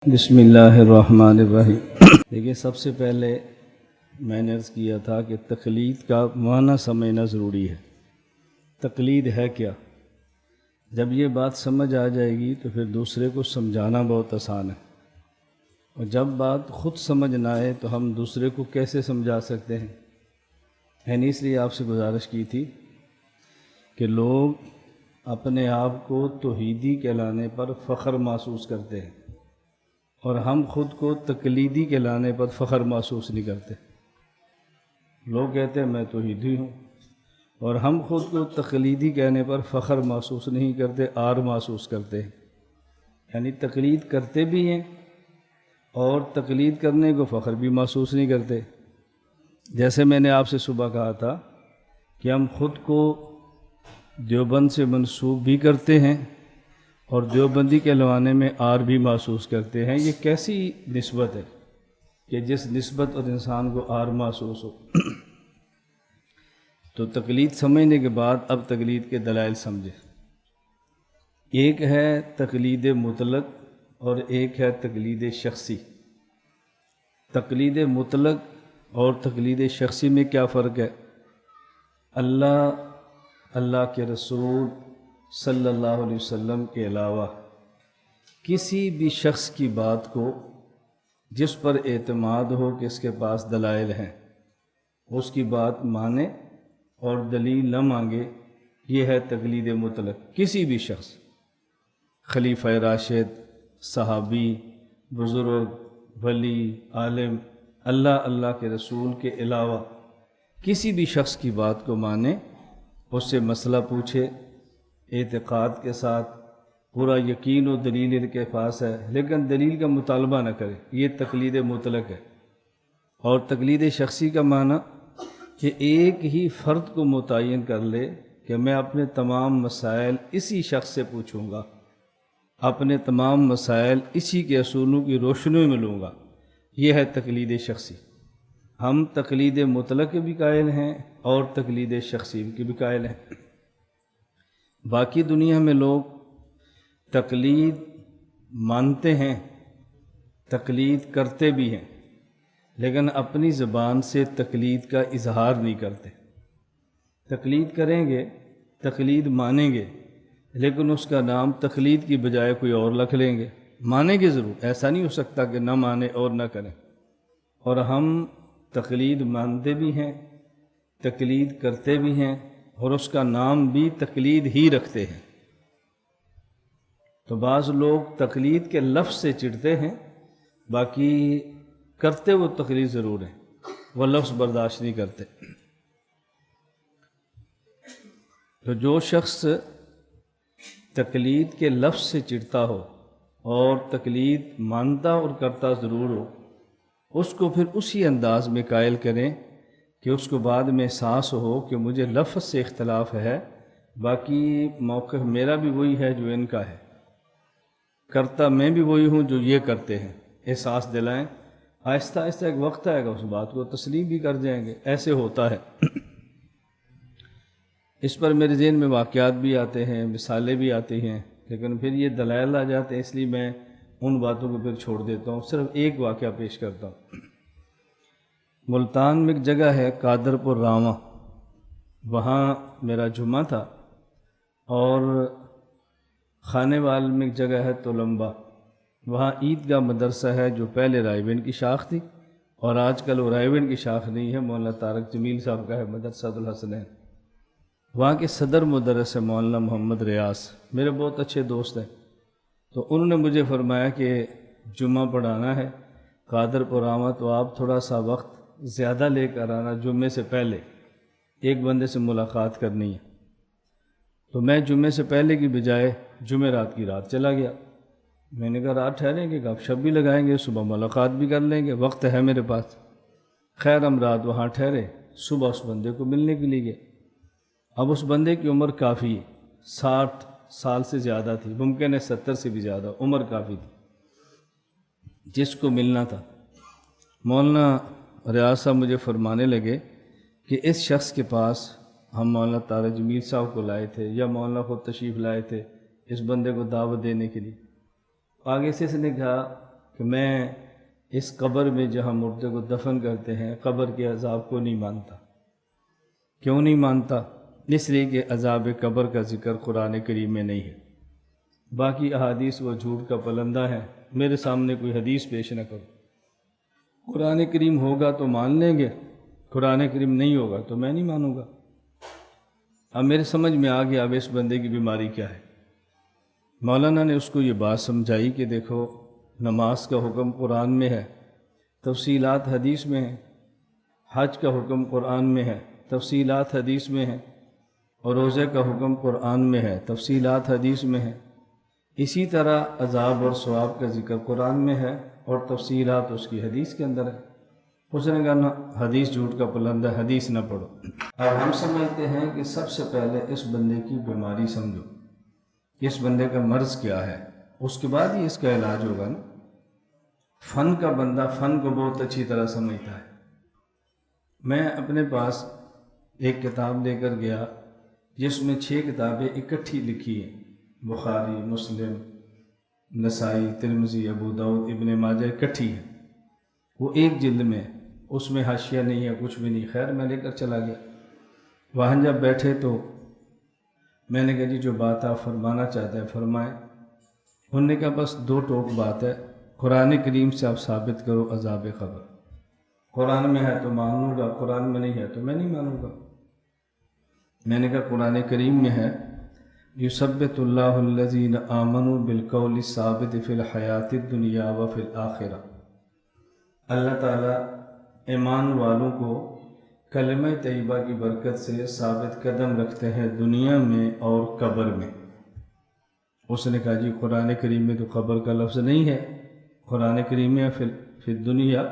بسم اللہ الرحمن الرحیم۔ دیکھیے، سب سے پہلے میں نے عرض کیا تھا کہ تقلید کا معنی سمجھنا ضروری ہے۔ تقلید ہے کیا؟ جب یہ بات سمجھ آ جائے گی تو پھر دوسرے کو سمجھانا بہت آسان ہے، اور جب بات خود سمجھ نہ آئے تو ہم دوسرے کو کیسے سمجھا سکتے ہیں؟ یعنی اس لیے آپ سے گزارش کی تھی کہ لوگ اپنے آپ کو توحیدی کہلانے پر فخر محسوس کرتے ہیں، اور ہم خود کو تقلیدی کہلانے پر فخر محسوس نہیں کرتے۔ لوگ کہتے ہیں میں توحیدی ہوں، اور ہم خود کو تقلیدی کہنے پر فخر محسوس نہیں کرتے، عار محسوس کرتے ہیں۔ یعنی تقلید کرتے بھی ہیں اور تقلید کرنے کو فخر بھی محسوس نہیں کرتے۔ جیسے میں نے آپ سے صبح کہا تھا کہ ہم خود کو دیوبند سے منسوب بھی کرتے ہیں اور دیوبندی کہلوانے میں عار بھی محسوس کرتے ہیں۔ یہ کیسی نسبت ہے کہ جس نسبت اور انسان کو عار محسوس ہو؟ تو تقلید سمجھنے کے بعد اب تقلید کے دلائل سمجھے۔ ایک ہے تقلید مطلق اور ایک ہے تقلید شخصی۔ تقلید مطلق اور تقلید شخصی میں کیا فرق ہے؟ اللہ کے رسول صلی اللہ علیہ وسلم کے علاوہ کسی بھی شخص کی بات کو جس پر اعتماد ہو کہ اس کے پاس دلائل ہیں، اس کی بات مانے اور دلیل نہ مانگے، یہ ہے تقلید مطلق۔ کسی بھی شخص، خلیفہ راشد، صحابی، بزرگ، ولی، عالم، اللہ کے رسول کے علاوہ کسی بھی شخص کی بات کو مانے، اس سے مسئلہ پوچھے اعتقاد کے ساتھ، پورا یقین و دلیل ان کے پاس ہے، لیکن دلیل کا مطالبہ نہ کرے، یہ تقلید مطلق ہے۔ اور تقلید شخصی کا معنی کہ ایک ہی فرد کو متعین کر لے کہ میں اپنے تمام مسائل اسی شخص سے پوچھوں گا، اپنے تمام مسائل اسی کے اصولوں کی روشنی میں لوں گا، یہ ہے تقلید شخصی۔ ہم تقلید مطلق کے بھی قائل ہیں اور تقلید شخصی کے بھی قائل ہیں۔ باقی دنیا میں لوگ تقلید مانتے ہیں، تقلید کرتے بھی ہیں، لیکن اپنی زبان سے تقلید کا اظہار نہیں کرتے۔ تقلید کریں گے، تقلید مانیں گے، لیکن اس کا نام تقلید کی بجائے کوئی اور رکھ لیں گے۔ مانیں گے ضرور، ایسا نہیں ہو سکتا کہ نہ مانیں اور نہ کریں۔ اور ہم تقلید مانتے بھی ہیں، تقلید کرتے بھی ہیں، اور اس کا نام بھی تقلید ہی رکھتے ہیں۔ تو بعض لوگ تقلید کے لفظ سے چڑھتے ہیں، باقی کرتے وہ تقلید ضرور ہیں، وہ لفظ برداشت نہیں کرتے۔ تو جو شخص تقلید کے لفظ سے چڑھتا ہو اور تقلید مانتا اور کرتا ضرور ہو، اس کو پھر اسی انداز میں قائل کریں کہ اس کو بعد میں احساس ہو کہ مجھے لفظ سے اختلاف ہے، باقی موقف میرا بھی وہی ہے جو ان کا ہے، کرتا میں بھی وہی ہوں جو یہ کرتے ہیں، احساس دلائیں۔ آہستہ آہستہ ایک وقت آئے گا، اس بات کو تسلیم بھی کر جائیں گے۔ ایسے ہوتا ہے۔ اس پر میرے ذہن میں واقعات بھی آتے ہیں، مثالیں بھی آتی ہیں، لیکن پھر یہ دلائل آ جاتے ہیں، اس لیے میں ان باتوں کو پھر چھوڑ دیتا ہوں۔ صرف ایک واقعہ پیش کرتا ہوں۔ ملتان میں ایک جگہ ہے قادر پور راواں، وہاں میرا جمعہ تھا، اور خانے وال میں ایک جگہ ہے تولمبا، وہاں عیدگاہ مدرسہ ہے جو پہلے رائے بین کی شاخ تھی، اور آج کل وہ رائے بین کی شاخ نہیں ہے، مولانا طارق جمیل صاحب کا ہے مدرسہ الحسنین۔ وہاں کے صدر مدرس ہے مولانا محمد ریاض، میرے بہت اچھے دوست ہیں۔ تو انہوں نے مجھے فرمایا کہ جمعہ پڑھانا ہے قادر پور راواں، تو آپ تھوڑا سا وقت زیادہ لے کر آنا، جمعے سے پہلے ایک بندے سے ملاقات کرنی ہے۔ تو میں جمعے سے پہلے کی بجائے جمعرات کی رات چلا گیا۔ میں نے کہا رات ٹھہریں گے، گپ شپ بھی لگائیں گے، صبح ملاقات بھی کر لیں گے، وقت ہے میرے پاس۔ خیر ہم رات وہاں ٹھہرے، صبح اس بندے کو ملنے کے لیے گئے۔ اب اس بندے کی عمر کافی 60 سال سے زیادہ تھی، ممکن ہے 70 سے بھی زیادہ، عمر کافی تھی جس کو ملنا تھا۔ مولانا ریاض صاحب مجھے فرمانے لگے کہ اس شخص کے پاس ہم مولانا طارق جمیل صاحب کو لائے تھے، یا مولانا خود تشریف لائے تھے اس بندے کو دعوت دینے کے لیے۔ آگے سے اس نے کہا کہ میں اس قبر میں جہاں مردے کو دفن کرتے ہیں قبر کے عذاب کو نہیں مانتا۔ کیوں نہیں مانتا؟ اس لیے کہ عذاب قبر کا ذکر قرآن کریم میں نہیں ہے۔ باقی احادیث وہ جھوٹ کا پلندہ ہے، میرے سامنے کوئی حدیث پیش نہ کرو۔ قرآن کریم ہوگا تو مان لیں گے، قرآن کریم نہیں ہوگا تو میں نہیں مانوں گا۔ اب میرے سمجھ میں آ گیا اب اس بندے کی بیماری کیا ہے۔ مولانا نے اس کو یہ بات سمجھائی کہ دیکھو نماز کا حکم قرآن میں ہے، تفصیلات حدیث میں ہیں، حج کا حکم قرآن میں ہے، تفصیلات حدیث میں ہیں، اور روزے کا حکم قرآن میں ہے، تفصیلات حدیث میں ہیں۔ اسی طرح عذاب اور ثواب کا ذکر قرآن میں ہے اور تفصیلات اس کی حدیث کے اندر ہے۔ اس نے کہا نا حدیث جھوٹ کا پلندہ، حدیث نہ پڑھو۔ اب ہم سمجھتے ہیں کہ سب سے پہلے اس بندے کی بیماری سمجھو، اس بندے کا مرض کیا ہے، اس کے بعد ہی اس کا علاج ہوگا نا۔ فن کا بندہ فن کو بہت اچھی طرح سمجھتا ہے۔ میں اپنے پاس ایک کتاب لے کر گیا جس میں 6 کتابیں اکٹھی لکھی ہیں، بخاری، مسلم، نسائی، ترمذی، ابو داؤد، ابن ماجہ اکٹھی ہیں، وہ ایک جلد میں، اس میں حاشیہ نہیں ہے، کچھ بھی نہیں۔ خیر میں لے کر چلا گیا، وہاں جب بیٹھے تو میں نے کہا جی جو بات آپ فرمانا چاہتے ہیں فرمائیں۔ انہوں نے کہا بس 2 ٹوک بات ہے، قرآن کریم سے آپ ثابت کرو عذاب قبر۔ قرآن میں ہے تو مانوں گا، قرآن میں نہیں ہے تو میں نہیں مانوں گا۔ میں نے کہا قرآن کریم میں ہے یثبت اللہ الذین آمنوا بالقول الثابت فی الحیات الدنیا و فی الآخرہ۔ اللہ تعالیٰ ایمان والوں کو کلمہ طیبہ کی برکت سے ثابت قدم رکھتے ہیں دنیا میں اور قبر میں۔ اس نے کہا جی قرآن کریم میں تو قبر کا لفظ نہیں ہے، قرآن کریم میں فی الدنیا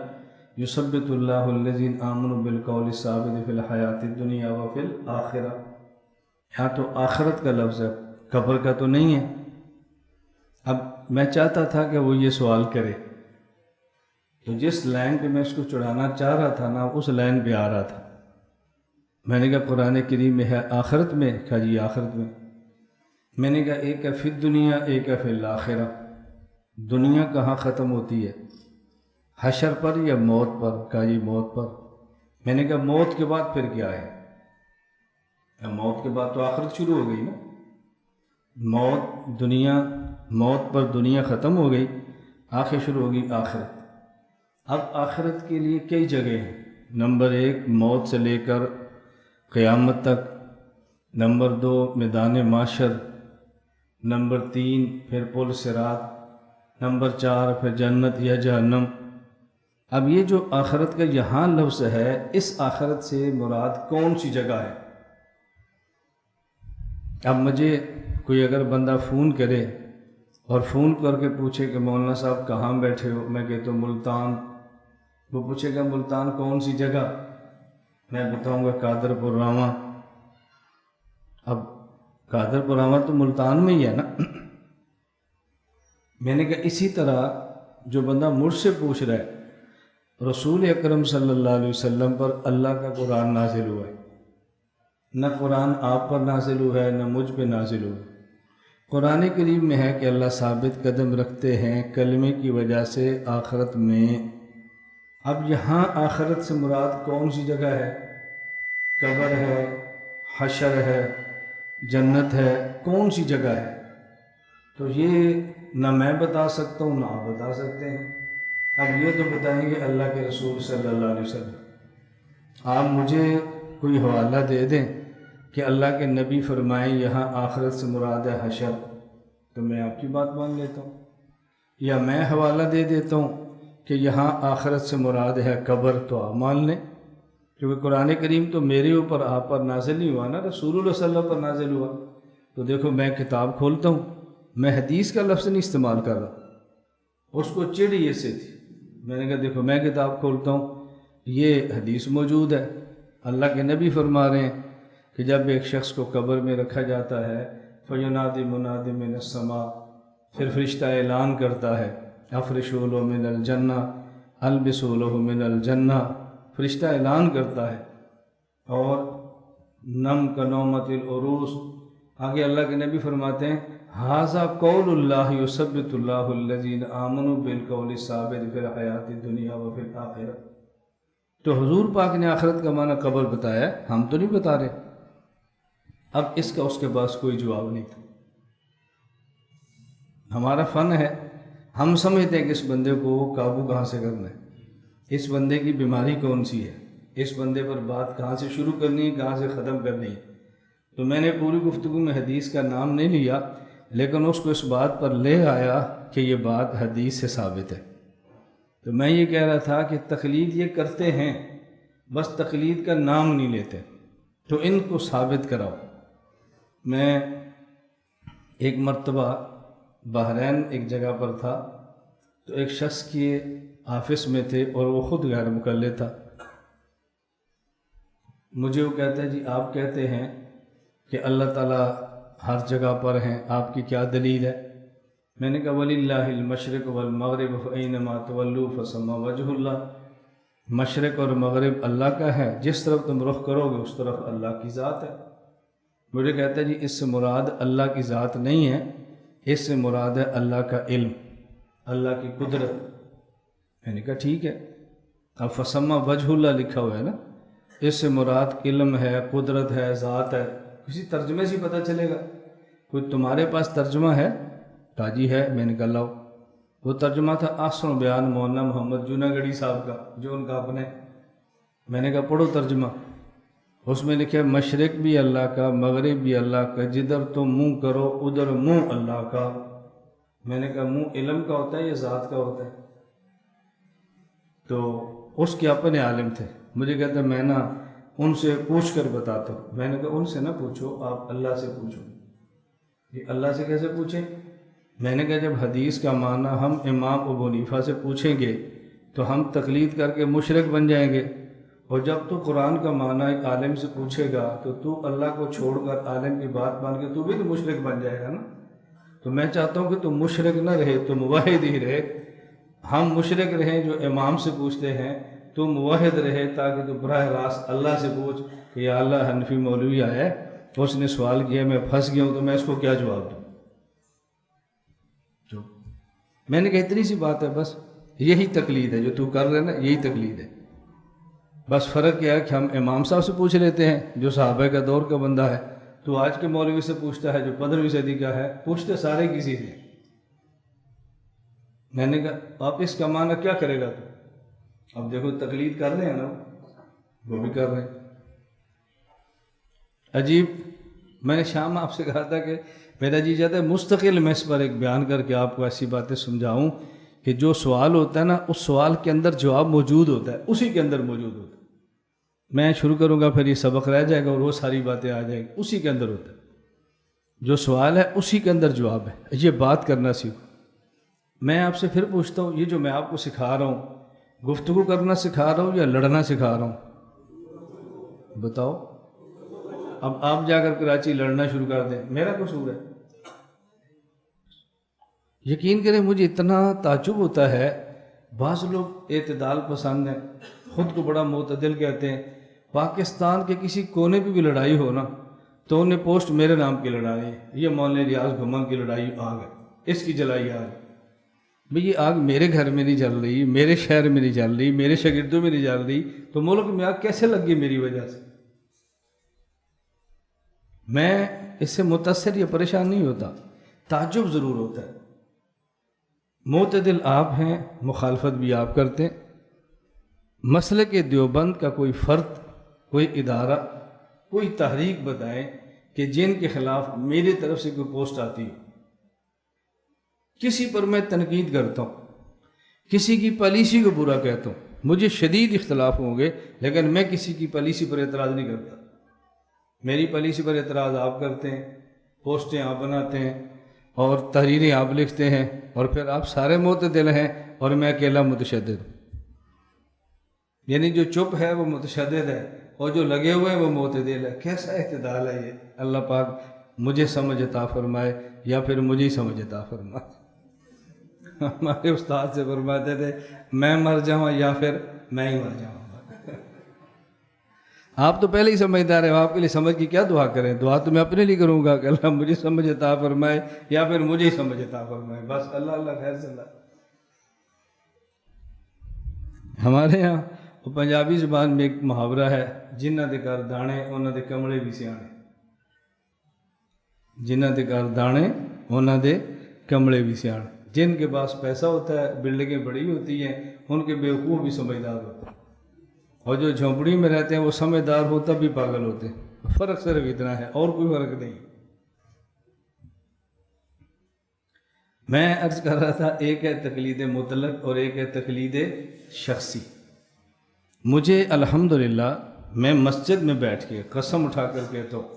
یثبت اللہ الذین آمنوا بالقول الثابت فی الحیات الدنیا و فی الآخرہ۔ یہاں تو آخرت کا لفظ ہے، قبر کا تو نہیں ہے۔ اب میں چاہتا تھا کہ وہ یہ سوال کرے، تو جس لائن پہ میں اس کو چڑھانا چاہ رہا تھا نا اس لائن پہ آ رہا تھا۔ میں نے کہا قرآن کریم میں ہے آخرت میں؟ کہا جی آخرت میں۔ میں نے کہا ایک ہے فی الدنیا، ایک ہے فی الآخرہ۔ دنیا کہاں ختم ہوتی ہے، حشر پر یا موت پر؟ کہا جی موت پر۔ میں نے کہا موت کے بعد پھر کیا ہے؟ موت کے بعد تو آخرت شروع ہو گئی نا۔ موت پر دنیا ختم ہو گئی، آخر شروع ہوگی آخرت۔ اب آخرت کے لیے کئی جگہ ہیں، نمبر 1 موت سے لے کر قیامت تک، نمبر 2 میدان محشر، نمبر 3 پھر پل صراط، نمبر 4 پھر جنت یا جہنم۔ اب یہ جو آخرت کا یہاں لفظ ہے، اس آخرت سے مراد کون سی جگہ ہے؟ اب مجھے کوئی اگر بندہ فون کرے اور فون کر کے پوچھے کہ مولانا صاحب کہاں بیٹھے ہو، میں کہتا ہوں ملتان، وہ پوچھے گا ملتان کون سی جگہ، میں بتاؤں گا قادر پور راواں۔ اب قادر پور راواں تو ملتان میں ہی ہے نا۔ میں نے کہا اسی طرح جو بندہ مجھ سے پوچھ رہا ہے رسول اکرم صلی اللہ علیہ وسلم پر اللہ کا قرآن نازل ہوا ہے، نہ قرآن آپ پر نازل ہوا ہے نہ مجھ پہ نازل ہوا ہے۔ قرآن کریم میں ہے کہ اللہ ثابت قدم رکھتے ہیں کلمے کی وجہ سے آخرت میں۔ اب یہاں آخرت سے مراد کون سی جگہ ہے؟ قبر ہے، حشر ہے، جنت ہے، کون سی جگہ ہے؟ تو یہ نہ میں بتا سکتا ہوں نہ آپ بتا سکتے ہیں۔ اب یہ تو بتائیں گے اللہ کے رسول صلی اللہ علیہ وسلم۔ آپ مجھے کوئی حوالہ دے دیں کہ اللہ کے نبی فرمائیں یہاں آخرت سے مراد ہے حشر، تو میں آپ کی بات مان لیتا ہوں، یا میں حوالہ دے دیتا ہوں کہ یہاں آخرت سے مراد ہے قبر، تو آپ مان لیں، کیونکہ قرآن کریم تو میرے اوپر آپ پر نازل نہیں ہوا نا، رسول اللہ صلی اللہ علیہ وسلم پر نازل ہوا۔ تو دیکھو میں کتاب کھولتا ہوں، میں حدیث کا لفظ نہیں استعمال کر رہا۔ اس کو چڑ یہ سے تھی، میں نے کہا دیکھو میں کتاب کھولتا ہوں، یہ حدیث موجود ہے، اللہ کے نبی فرما رہے ہیں کہ جب ایک شخص کو قبر میں رکھا جاتا ہے فَيُنَادِ مُنَادٍ مِّنَ السَّمَاءِ، پھر فرشتہ اعلان کرتا ہے اَفْرِشُوا لَهُ مِنَ الْجَنَّةِ أَلْبِسُوا لَهُ مِنَ الْجَنَّةِ، فرشتہ اعلان کرتا ہے۔ اور نم کا نومت العروس، آگے اللہ کے نبی فرماتے ہیں ھذا قول اللہ یثبت اللہ الذین آمنوا بالقول الثابت فی الحیات الدنیا وفی الآخرہ۔ تو حضور پاک نے آخرت کا معنی قبر بتایا ہے، ہم تو نہیں بتا رہے۔ اب اس کا اس کے پاس کوئی جواب نہیں تھا۔ ہمارا فن ہے، ہم سمجھتے ہیں کہ اس بندے کو قابو کہاں سے کرنا ہے، اس بندے کی بیماری کون سی ہے، اس بندے پر بات کہاں سے شروع کرنی ہے، کہاں سے ختم کرنی ہے۔ تو میں نے پوری گفتگو میں حدیث کا نام نہیں لیا، لیکن اس کو اس بات پر لے آیا کہ یہ بات حدیث سے ثابت ہے۔ تو میں یہ کہہ رہا تھا کہ تقلید یہ کرتے ہیں، بس تقلید کا نام نہیں لیتے، تو ان کو ثابت کراؤ۔ میں ایک مرتبہ بحرین ایک جگہ پر تھا، تو ایک شخص کے آفس میں تھے اور وہ خود غیر مقلد تھا۔ مجھے وہ کہتا ہے جی آپ کہتے ہیں کہ اللہ تعالیٰ ہر جگہ پر ہیں، آپ کی کیا دلیل ہے؟ میں نے کہا وَلِلَّهِ الْمَشْرِقُ وَالْمَغْرِبُ فَأَيْنَمَا تُوَلُّوا فَثَمَّ وَجْهُ اللَّهِ۔ مشرق اور مغرب اللہ کا ہے، جس طرف تم رخ کرو گے اس طرف اللہ کی ذات ہے۔ مجھے کہتا ہے جی اس سے مراد اللہ کی ذات نہیں ہے، اس سے مراد ہے اللہ کا علم، اللہ کی قدرت۔ میں نے کہا ٹھیک ہے، اب فَثَمَّ وَجْهُ اللَّهِ لکھا ہوا ہے نا، اس سے مراد علم ہے، قدرت ہے، ذات ہے۔ کسی ترجمے سے پتہ چلے گا۔ کوئی تمہارے پاس ترجمہ ہے؟ کہا جی ہے۔ میں نے کہا لاؤ۔ وہ ترجمہ تھا احسن بیان مولانا محمد جوناگڑھی صاحب کا، جو ان کا اپنے۔ میں نے کہا پڑھو ترجمہ۔ اس میں لکھا مشرق بھی اللہ کا، مغرب بھی اللہ کا، جدھر تم منہ کرو ادھر منہ اللہ کا۔ میں نے کہا منہ علم کا ہوتا ہے یا ذات کا ہوتا ہے؟ تو اس کے اپنے عالم تھے۔ مجھے کہتا ہے میں نا ان سے پوچھ کر بتاتا ہوں۔ میں نے کہا ان سے نہ پوچھو، آپ اللہ سے پوچھو۔ یہ اللہ سے کیسے پوچھیں؟ میں نے کہا جب حدیث کا معنی ہم امام ابو حنیفہ سے پوچھیں گے تو ہم تقلید کر کے مشرک بن جائیں گے، اور جب تو قرآن کا معنی ایک عالم سے پوچھے گا تو اللہ کو چھوڑ کر عالم کی بات مان کے تو بھی تو مشرک بن جائے گا نا۔ تو میں چاہتا ہوں کہ تو مشرک نہ رہے، تو موحد ہی رہے۔ ہم مشرک رہیں جو امام سے پوچھتے ہیں، تو موحد رہے تاکہ تو براہ راست اللہ سے پوچھ کہ یا اللہ حنفی مولوی آیا ہے، اس نے سوال کیا، میں پھنس گیا ہوں، تو میں اس کو کیا جواب دوں؟ جو میں نے کہا اتنی سی بات ہے، بس یہی تقلید ہے جو تو کر رہے نا، یہی تقلید ہے۔ بس فرق کیا ہے کہ ہم امام صاحب سے پوچھ لیتے ہیں جو صحابہ کا دور کا بندہ ہے، تو آج کے مولوی سے پوچھتا ہے جو 15ویں صدی کا ہے، پوچھتے سارے کسی سے۔ میں نے کہا آپ اس کا معنی کیا کرے گا تو؟ اب دیکھو تقلید کر رہے ہیں نا، وہ بھی کر رہے ہیں۔ عجیب، میں نے شام آپ سے کہا تھا کہ میرا جی چاہتا ہے مستقل میں اس پر ایک بیان کر کے آپ کو ایسی باتیں سمجھاؤں کہ جو سوال ہوتا ہے نا، اس سوال کے اندر جواب موجود ہوتا ہے، اسی کے اندر موجود ہوتا ہے۔ میں شروع کروں گا پھر یہ سبق رہ جائے گا اور وہ ساری باتیں آ جائیں گی، اسی کے اندر ہوتا ہے۔ جو سوال ہے اسی کے اندر جواب ہے، یہ بات کرنا سیکھو۔ میں آپ سے پھر پوچھتا ہوں، یہ جو میں آپ کو سکھا رہا ہوں، گفتگو کرنا سکھا رہا ہوں یا لڑنا سکھا رہا ہوں؟ بتاؤ۔ اب آپ جا کر کراچی لڑنا شروع کر دیں، میرا قصور ہے؟ یقین کریں مجھے اتنا تعجب ہوتا ہے، بعض لوگ اعتدال پسند ہیں، خود کو بڑا معتدل کہتے ہیں، پاکستان کے کسی کونے پہ بھی لڑائی ہو نا تو انہیں پوسٹ میرے نام کی لڑائی ہے، یہ مولانا ریاض گھمن کی لڑائی آگ ہے، اس کی جلائی آگ۔ بھئی یہ آگ میرے گھر میں نہیں جل رہی، میرے شہر میں نہیں جل رہی، میرے شاگردوں میں نہیں جل رہی، تو ملک میں آگ کیسے لگ گئی میری وجہ سے؟ میں اس سے متاثر یا پریشان نہیں ہوتا، تعجب ضرور ہوتا ہے۔ معتدل آپ ہیں، مخالفت بھی آپ کرتے ہیں۔ مسلک دیوبند کا کوئی فرد، کوئی ادارہ، کوئی تحریک بتائیں کہ جن کے خلاف میری طرف سے کوئی پوسٹ آتی ہے، کسی پر میں تنقید کرتا ہوں، کسی کی پالیسی کو برا کہتا ہوں، مجھے شدید اختلاف ہوں گے لیکن میں کسی کی پالیسی پر اعتراض نہیں کرتا۔ میری پالیسی پر اعتراض آپ کرتے ہیں، پوسٹیں آپ بناتے ہیں اور تحریریں آپ لکھتے ہیں، اور پھر آپ سارے معتدل ہیں اور میں اکیلا متشدد ہوں۔ یعنی جو چپ ہے وہ متشدد ہے اور جو لگے ہوئے ہیں وہ معتدل ہے۔ کیسا اعتدال ہے یہ؟ اللہ پاک مجھے سمجھ عطا فرمائے یا پھر مجھے ہی سمجھ عطا فرمائے۔ ہمارے استاد سے فرماتے تھے میں مر جاؤں یا پھر میں ہی مر جاؤں۔ آپ تو پہلے ہی سمجھدار ہیں، آپ کے لیے سمجھ کی کیا دعا کریں؟ دعا تو میں اپنے لیے کروں گا کہ اللہ مجھے سمجھ عطا فرمائے یا پھر مجھے ہی سمجھ عطا فرمائے، بس اللہ اللہ خیر سے اللہ۔ ہمارے ہاں وہ پنجابی زبان میں ایک محاورہ ہے، جنہ دے گھر دانے انہاں دے کملے بھی سیانے، جنہ دے گھر دانے انہاں دے کملے بھی سیانے۔ جن کے پاس پیسہ ہوتا ہے، بلڈنگیں بڑی ہوتی ہیں، ان کے بیوقوف بھی سمجھدار ہوتے ہیں، اور جو جھونپڑی میں رہتے ہیں وہ سمجھدار ہوتا بھی پاگل ہوتے ہیں۔ فرق صرف اتنا ہے، اور کوئی فرق نہیں۔ میں عرض کر رہا تھا، ایک ہے تقلید مطلق اور ایک ہے تقلید شخصی۔ مجھے الحمدللہ میں مسجد میں بیٹھ کے قسم اٹھا کر کہتا ہوں،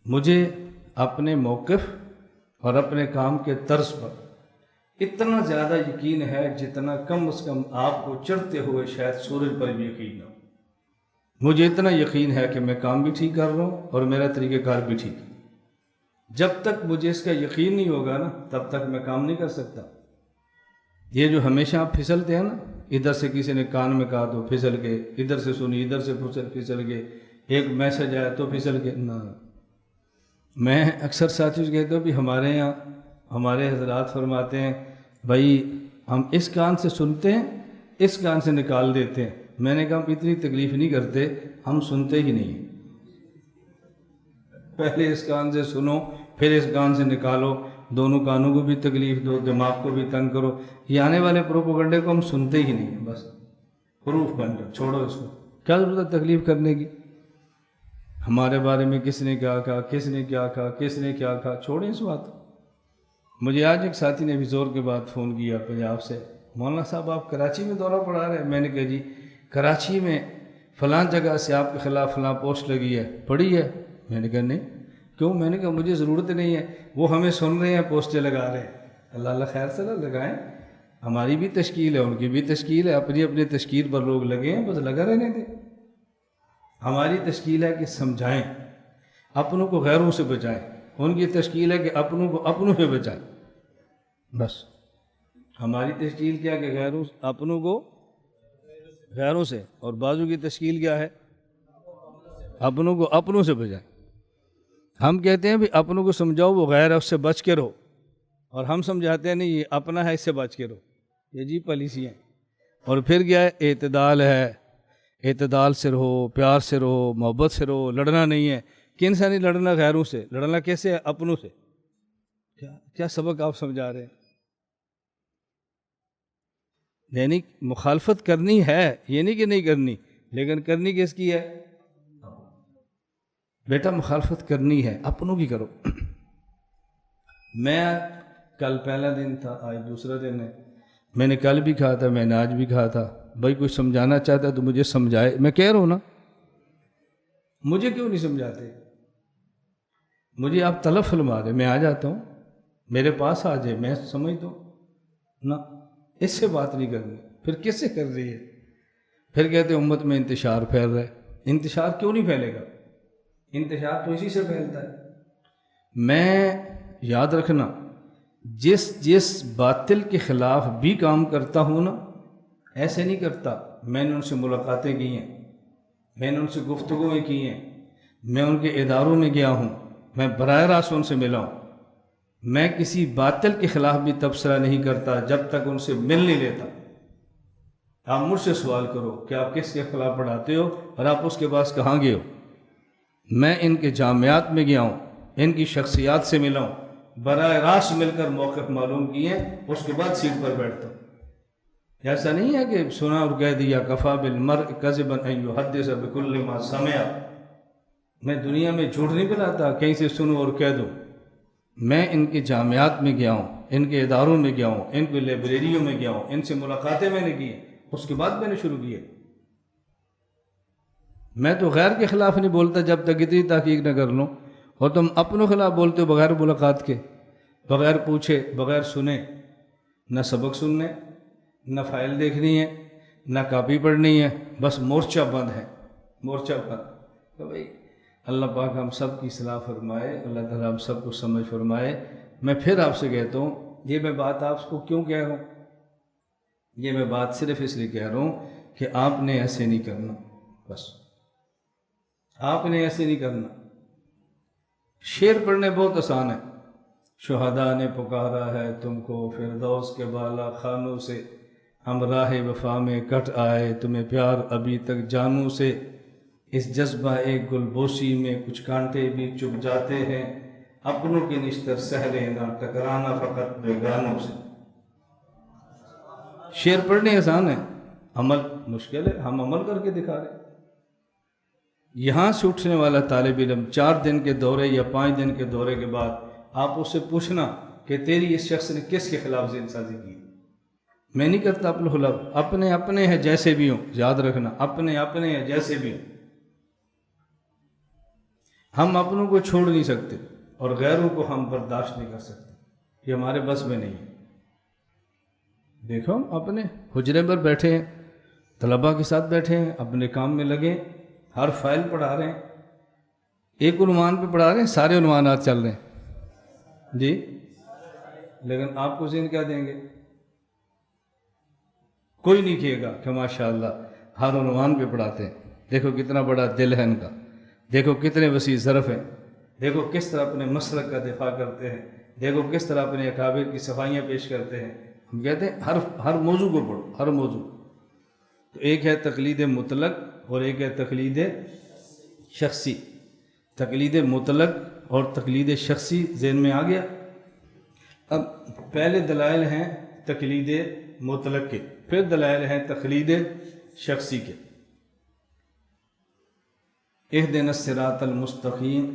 مجھے اپنے موقف اور اپنے کام کے طرز پر اتنا زیادہ یقین ہے جتنا کم از کم آپ کو چڑھتے ہوئے شاید سورج پر بھی یقین ہو۔ مجھے اتنا یقین ہے کہ میں کام بھی ٹھیک کر رہا ہوں اور میرا طریقہ کار بھی ٹھیک ہے۔ جب تک مجھے اس کا یقین نہیں ہوگا نا، تب تک میں کام نہیں کر سکتا۔ یہ جو ہمیشہ آپ پھسلتے ہیں نا، ادھر سے کسی نے کان میں کہا تو پھسل کے، ادھر سے سنی ادھر سے پھسل کے، ایک میسج آیا تو پھسل کے، نہ۔ میں اکثر ساتھیوں سے کہتا ہوں بھی ہمارے یہاں ہمارے حضرات فرماتے ہیں بھائی ہم اس کان سے سنتے ہیں، اس کان سے نکال دیتے ہیں۔ میں نے کہا ہم اتنی تکلیف نہیں کرتے، ہم سنتے ہی نہیں ہیں۔ پہلے اس کان سے سنو، پھر اس کان سے نکالو، دونوں کانوں کو بھی تکلیف دو، دماغ کو بھی تنگ کرو۔ یہ آنے والے پروپیگنڈے کو ہم سنتے ہی نہیں ہیں، بس حروف بن جاؤ، چھوڑو اس کو، کیا ضرورت ہے تکلیف کرنے کی؟ ہمارے بارے میں کس نے کیا کہا، کس نے کیا کہا، کس نے کیا کہا، چھوڑیں اس بات۔ مجھے آج ایک ساتھی نے بھی زور کے بعد فون کیا پنجاب سے، مولانا صاحب آپ کراچی میں دورہ پڑھا رہے ہیں؟ میں نے کہا جی کراچی میں فلاں جگہ سے آپ کے خلاف فلاں پوسٹ لگی ہے، پڑھی ہے؟ میں نے کہا نہیں۔ کیوں؟ میں نے کہا مجھے ضرورت نہیں ہے، وہ ہمیں سن رہے ہیں، پوسٹیں لگا رہے ہیں۔ اللہ اللہ خیر سے لگائیں، ہماری بھی تشکیل ہے، ان کی بھی تشکیل ہے، اپنی اپنی تشکیل پر لوگ لگے ہیں، بس لگا رہنے دیں۔ ہماری تشکیل ہے کہ سمجھائیں، اپنوں کو غیروں سے بچائیں، ان کی تشکیل ہے کہ اپنوں کو اپنوں سے بچائیں، بس۔ ہماری تشکیل کیا کہ اپنوں کو غیروں سے، اور بازو کی تشکیل کیا ہے؟ اپنوں کو اپنوں سے بچائیں۔ ہم کہتے ہیں بھی اپنوں کو سمجھاؤ، وہ غیر ہے اس سے بچ کے رہو، اور ہم سمجھاتے ہیں نہیں یہ اپنا ہے اس سے بچ کے رہو۔ یہ جی پالیسی ہیں۔ اور پھر کیا ہے؟ اعتدال ہے، اعتدال سے رہو، پیار سے رہو، محبت سے رہو، لڑنا نہیں ہے۔ کن سے نہیں لڑنا؟ غیروں سے۔ لڑنا کیسے ہے؟ اپنوں سے۔ کیا سبق آپ سمجھا رہے ہیں؟ یعنی مخالفت کرنی ہے، یہ نہیں کہ نہیں کرنی، لیکن کرنی کس کی ہے؟ بیٹا مخالفت کرنی ہے، اپنوں کی کرو۔ میں کل پہلا دن تھا، آج دوسرا دن ہے، میں نے کل بھی کہا تھا، میں نے آج بھی کہا تھا، بھائی کوئی سمجھانا چاہتا ہے تو مجھے سمجھائے۔ میں کہہ رہا ہوں نا، مجھے کیوں نہیں سمجھاتے؟ مجھے آپ طلب فرما دیں، میں آ جاتا ہوں، میرے پاس آ جائے، میں سمجھ دوں نا۔ اس سے بات نہیں کرنی، پھر کس سے کر رہی ہے؟ پھر کہتے ہیں امت میں انتشار پھیل رہا ہے۔ انتشار کیوں نہیں پھیلے گا؟ انتشار تو اسی سے پھیلتا ہے۔ میں یاد رکھنا، جس باطل کے خلاف بھی کام کرتا ہوں نا، ایسے نہیں کرتا میں نے ان سے ملاقاتیں کی ہیں، میں نے ان سے گفتگویں کی ہیں، میں ان کے اداروں میں گیا ہوں، میں براہ راست ان سے ملا ہوں۔ میں کسی باطل کے خلاف بھی تبصرہ نہیں کرتا جب تک ان سے مل نہیں لیتا۔ آپ مجھ سے سوال کرو کہ آپ کس کے خلاف پڑھاتے ہو اور آپ اس کے پاس کہاں گئے ہو؟ میں ان کے جامعات میں گیا ہوں، ان کی شخصیات سے ملا ہوں، براہ راست مل کر موقف معلوم کیے، اس کے بعد سیٹ پر بیٹھتا ہوں۔ ایسا نہیں ہے کہ سنا اور کہہ دیا، کفا بالمرء کذبا ان یحدث بکل ما سمع۔ میں دنیا میں جھوٹ نہیں بناتا، کہیں سے سنوں اور کہہ دوں۔ میں ان کے جامعات میں گیا ہوں، ان کے اداروں میں گیا ہوں، ان کے لائبریریوں میں گیا ہوں، ان سے ملاقاتیں میں نے کی ہیں، اس کے بعد میں نے شروع کی ہے۔ میں تو غیر کے خلاف نہیں بولتا جب تک اتنی تحقیق نہ کر لوں، اور تم اپنوں خلاف بولتے ہو بغیر ملاقات کے، بغیر پوچھے، بغیر سنے۔ نہ سبق سننے، نہ فائل دیکھنی ہے، نہ کاپی پڑھنی ہے، بس مورچہ بند ہے، مورچہ بند۔ تو بھائی اللہ پاک ہم سب کی اصلاح فرمائے، اللہ تعالیٰ ہم سب کو سمجھ فرمائے۔ میں پھر آپ سے کہتا ہوں، یہ میں بات آپ کو کیوں کہہ رہا ہوں؟ یہ میں بات صرف اس لیے کہہ رہا ہوں کہ آپ نے ایسے نہیں کرنا، بس۔ آپ نے ایسے نہیں کرنا۔ شعر پڑھنے بہت آسان ہے۔ شہداء نے پکارا ہے تم کو فردوس کے بالا خانوں سے، ہم راہ وفا میں کٹ آئے تمہیں پیار ابھی تک جانوں سے، اس جذبہ ایک گلبوسی میں کچھ کانٹے بھی چبھ جاتے ہیں، اپنوں کے نشتر سہ لینا ٹکرانا فقط بیگانوں سے۔ شعر پڑھنے آسان ہے، عمل مشکل ہے، ہم عمل کر کے دکھا رہے ہیں۔ یہاں سے اٹھنے والا طالب علم 4 دن کے دورے یا 5 دن کے دورے کے بعد آپ اس سے پوچھنا کہ تیری اس شخص نے کس کے خلاف ذہن سازی کی۔ میں نہیں کرتا اپنے خلاف، اپنے اپنے ہیں جیسے بھی ہوں، یاد رکھنا اپنے اپنے ہیں جیسے بھی ہوں۔ ہم اپنوں کو چھوڑ نہیں سکتے اور غیروں کو ہم برداشت نہیں کر سکتے، یہ ہمارے بس میں نہیں ہے۔ دیکھو ہم اپنے حجرے پر بیٹھے ہیں، طلباء کے ساتھ بیٹھے ہیں، اپنے کام میں لگے، ہر فائل پڑھا رہے ہیں، ایک عنوان پہ پڑھا رہے ہیں، سارے عنوانات چل رہے ہیں جی، لیکن آپ کو ذہن کیا دیں گے؟ کوئی نہیں کہے گا کہ ماشاءاللہ ہر عنوان پہ پڑھاتے ہیں، دیکھو کتنا بڑا دل ہے ان کا، دیکھو کتنے وسیع ظرف ہیں، دیکھو کس طرح اپنے مسلک کا دفاع کرتے ہیں، دیکھو کس طرح اپنے اکابر کی صفائیاں پیش کرتے ہیں۔ ہم کہتے ہیں ہر موضوع کو پڑھو، ہر موضوع۔ تو ایک ہے تقلید مطلق اور ایک ہے تقلید شخصی۔ تقلید مطلق اور تقلید شخصی ذہن میں آ گیا۔ اب پہلے دلائل ہیں تقلید مطلق کے، پھر دلائل ہیں تقلید شخصی کے۔ اہدنا الصراط المستقیم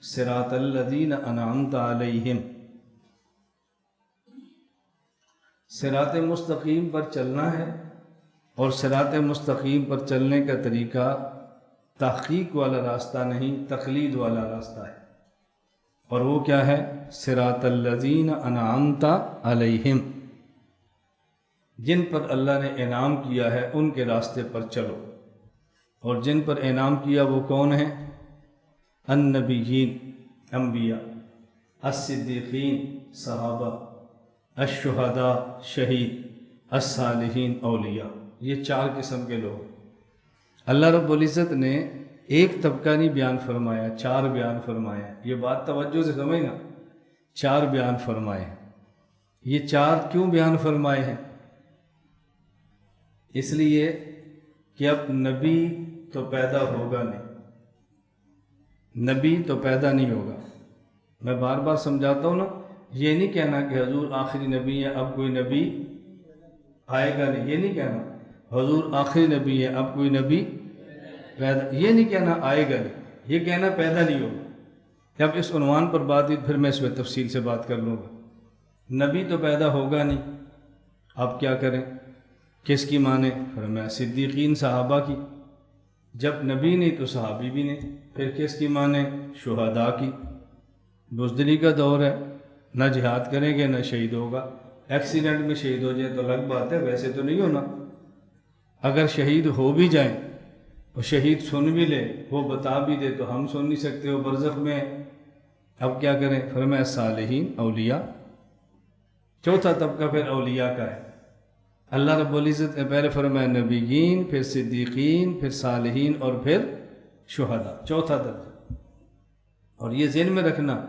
صراط الذین انعمت علیہم، صراط مستقیم پر چلنا ہے، اور صراط مستقیم پر چلنے کا طریقہ تحقیق والا راستہ نہیں، تقلید والا راستہ ہے۔ اور وہ کیا ہے؟ صراط الذین انعمت علیہم، جن پر اللہ نے انعام کیا ہے ان کے راستے پر چلو۔ اور جن پر انعام کیا وہ کون ہیں؟ النبیین انبیاء، الصدیقین صحابہ، الشہداء شہید، الصالحین اولیاء، یہ 4 قسم کے لوگ۔ اللہ رب العزت نے ایک طبقہ نہیں بیان فرمایا، 4 بیان فرمایا۔ یہ بات توجہ سے سمجھنا، 4 بیان فرمائے۔ یہ 4 کیوں بیان فرمائے ہیں؟ اس لیے کہ اب نبی تو پیدا ہوگا نہیں، نبی تو پیدا نہیں ہوگا۔ میں بار بار سمجھاتا ہوں نا، یہ نہیں کہنا کہ حضور آخری نبی ہے اب کوئی نبی آئے گا نہیں، یہ نہیں کہنا حضور آخری نبی ہے اب کوئی نبی پیدا، یہ نہیں کہنا آئے گا نہیں، یہ کہنا پیدا نہیں ہوگا۔ جب اس عنوان پر بات ہوئی پھر میں اس میں تفصیل سے بات کر لوں گا۔ نبی تو پیدا ہوگا نہیں، اب کیا کریں؟ کس کی مانیں؟ فرمایا صدیقین صحابہ کی۔ جب نبی نہیں تو صحابی بھی نہیں، پھر کس کی مانیں؟ شہداء کی۔ بزدلی کا دور ہے، نہ جہاد کریں گے نہ شہید ہوگا۔ ایکسیڈنٹ میں شہید ہو جائے تو الگ بات ہے، ویسے تو نہیں ہونا۔ اگر شہید ہو بھی جائیں اور شہید سن بھی لے، وہ بتا بھی دے تو ہم سن نہیں سکتے، وہ برزخ میں ہے، اب کیا کریں؟ فرمایا صالحین اولیاء۔ چوتھا طبقہ پھر اولیاء کا ہے۔ اللہ رب العزت نے پہلے فرمایا نبیین، پھر صدیقین، پھر صالحین اور پھر شہداء، چوتھا درجہ۔ اور یہ ذہن میں رکھنا،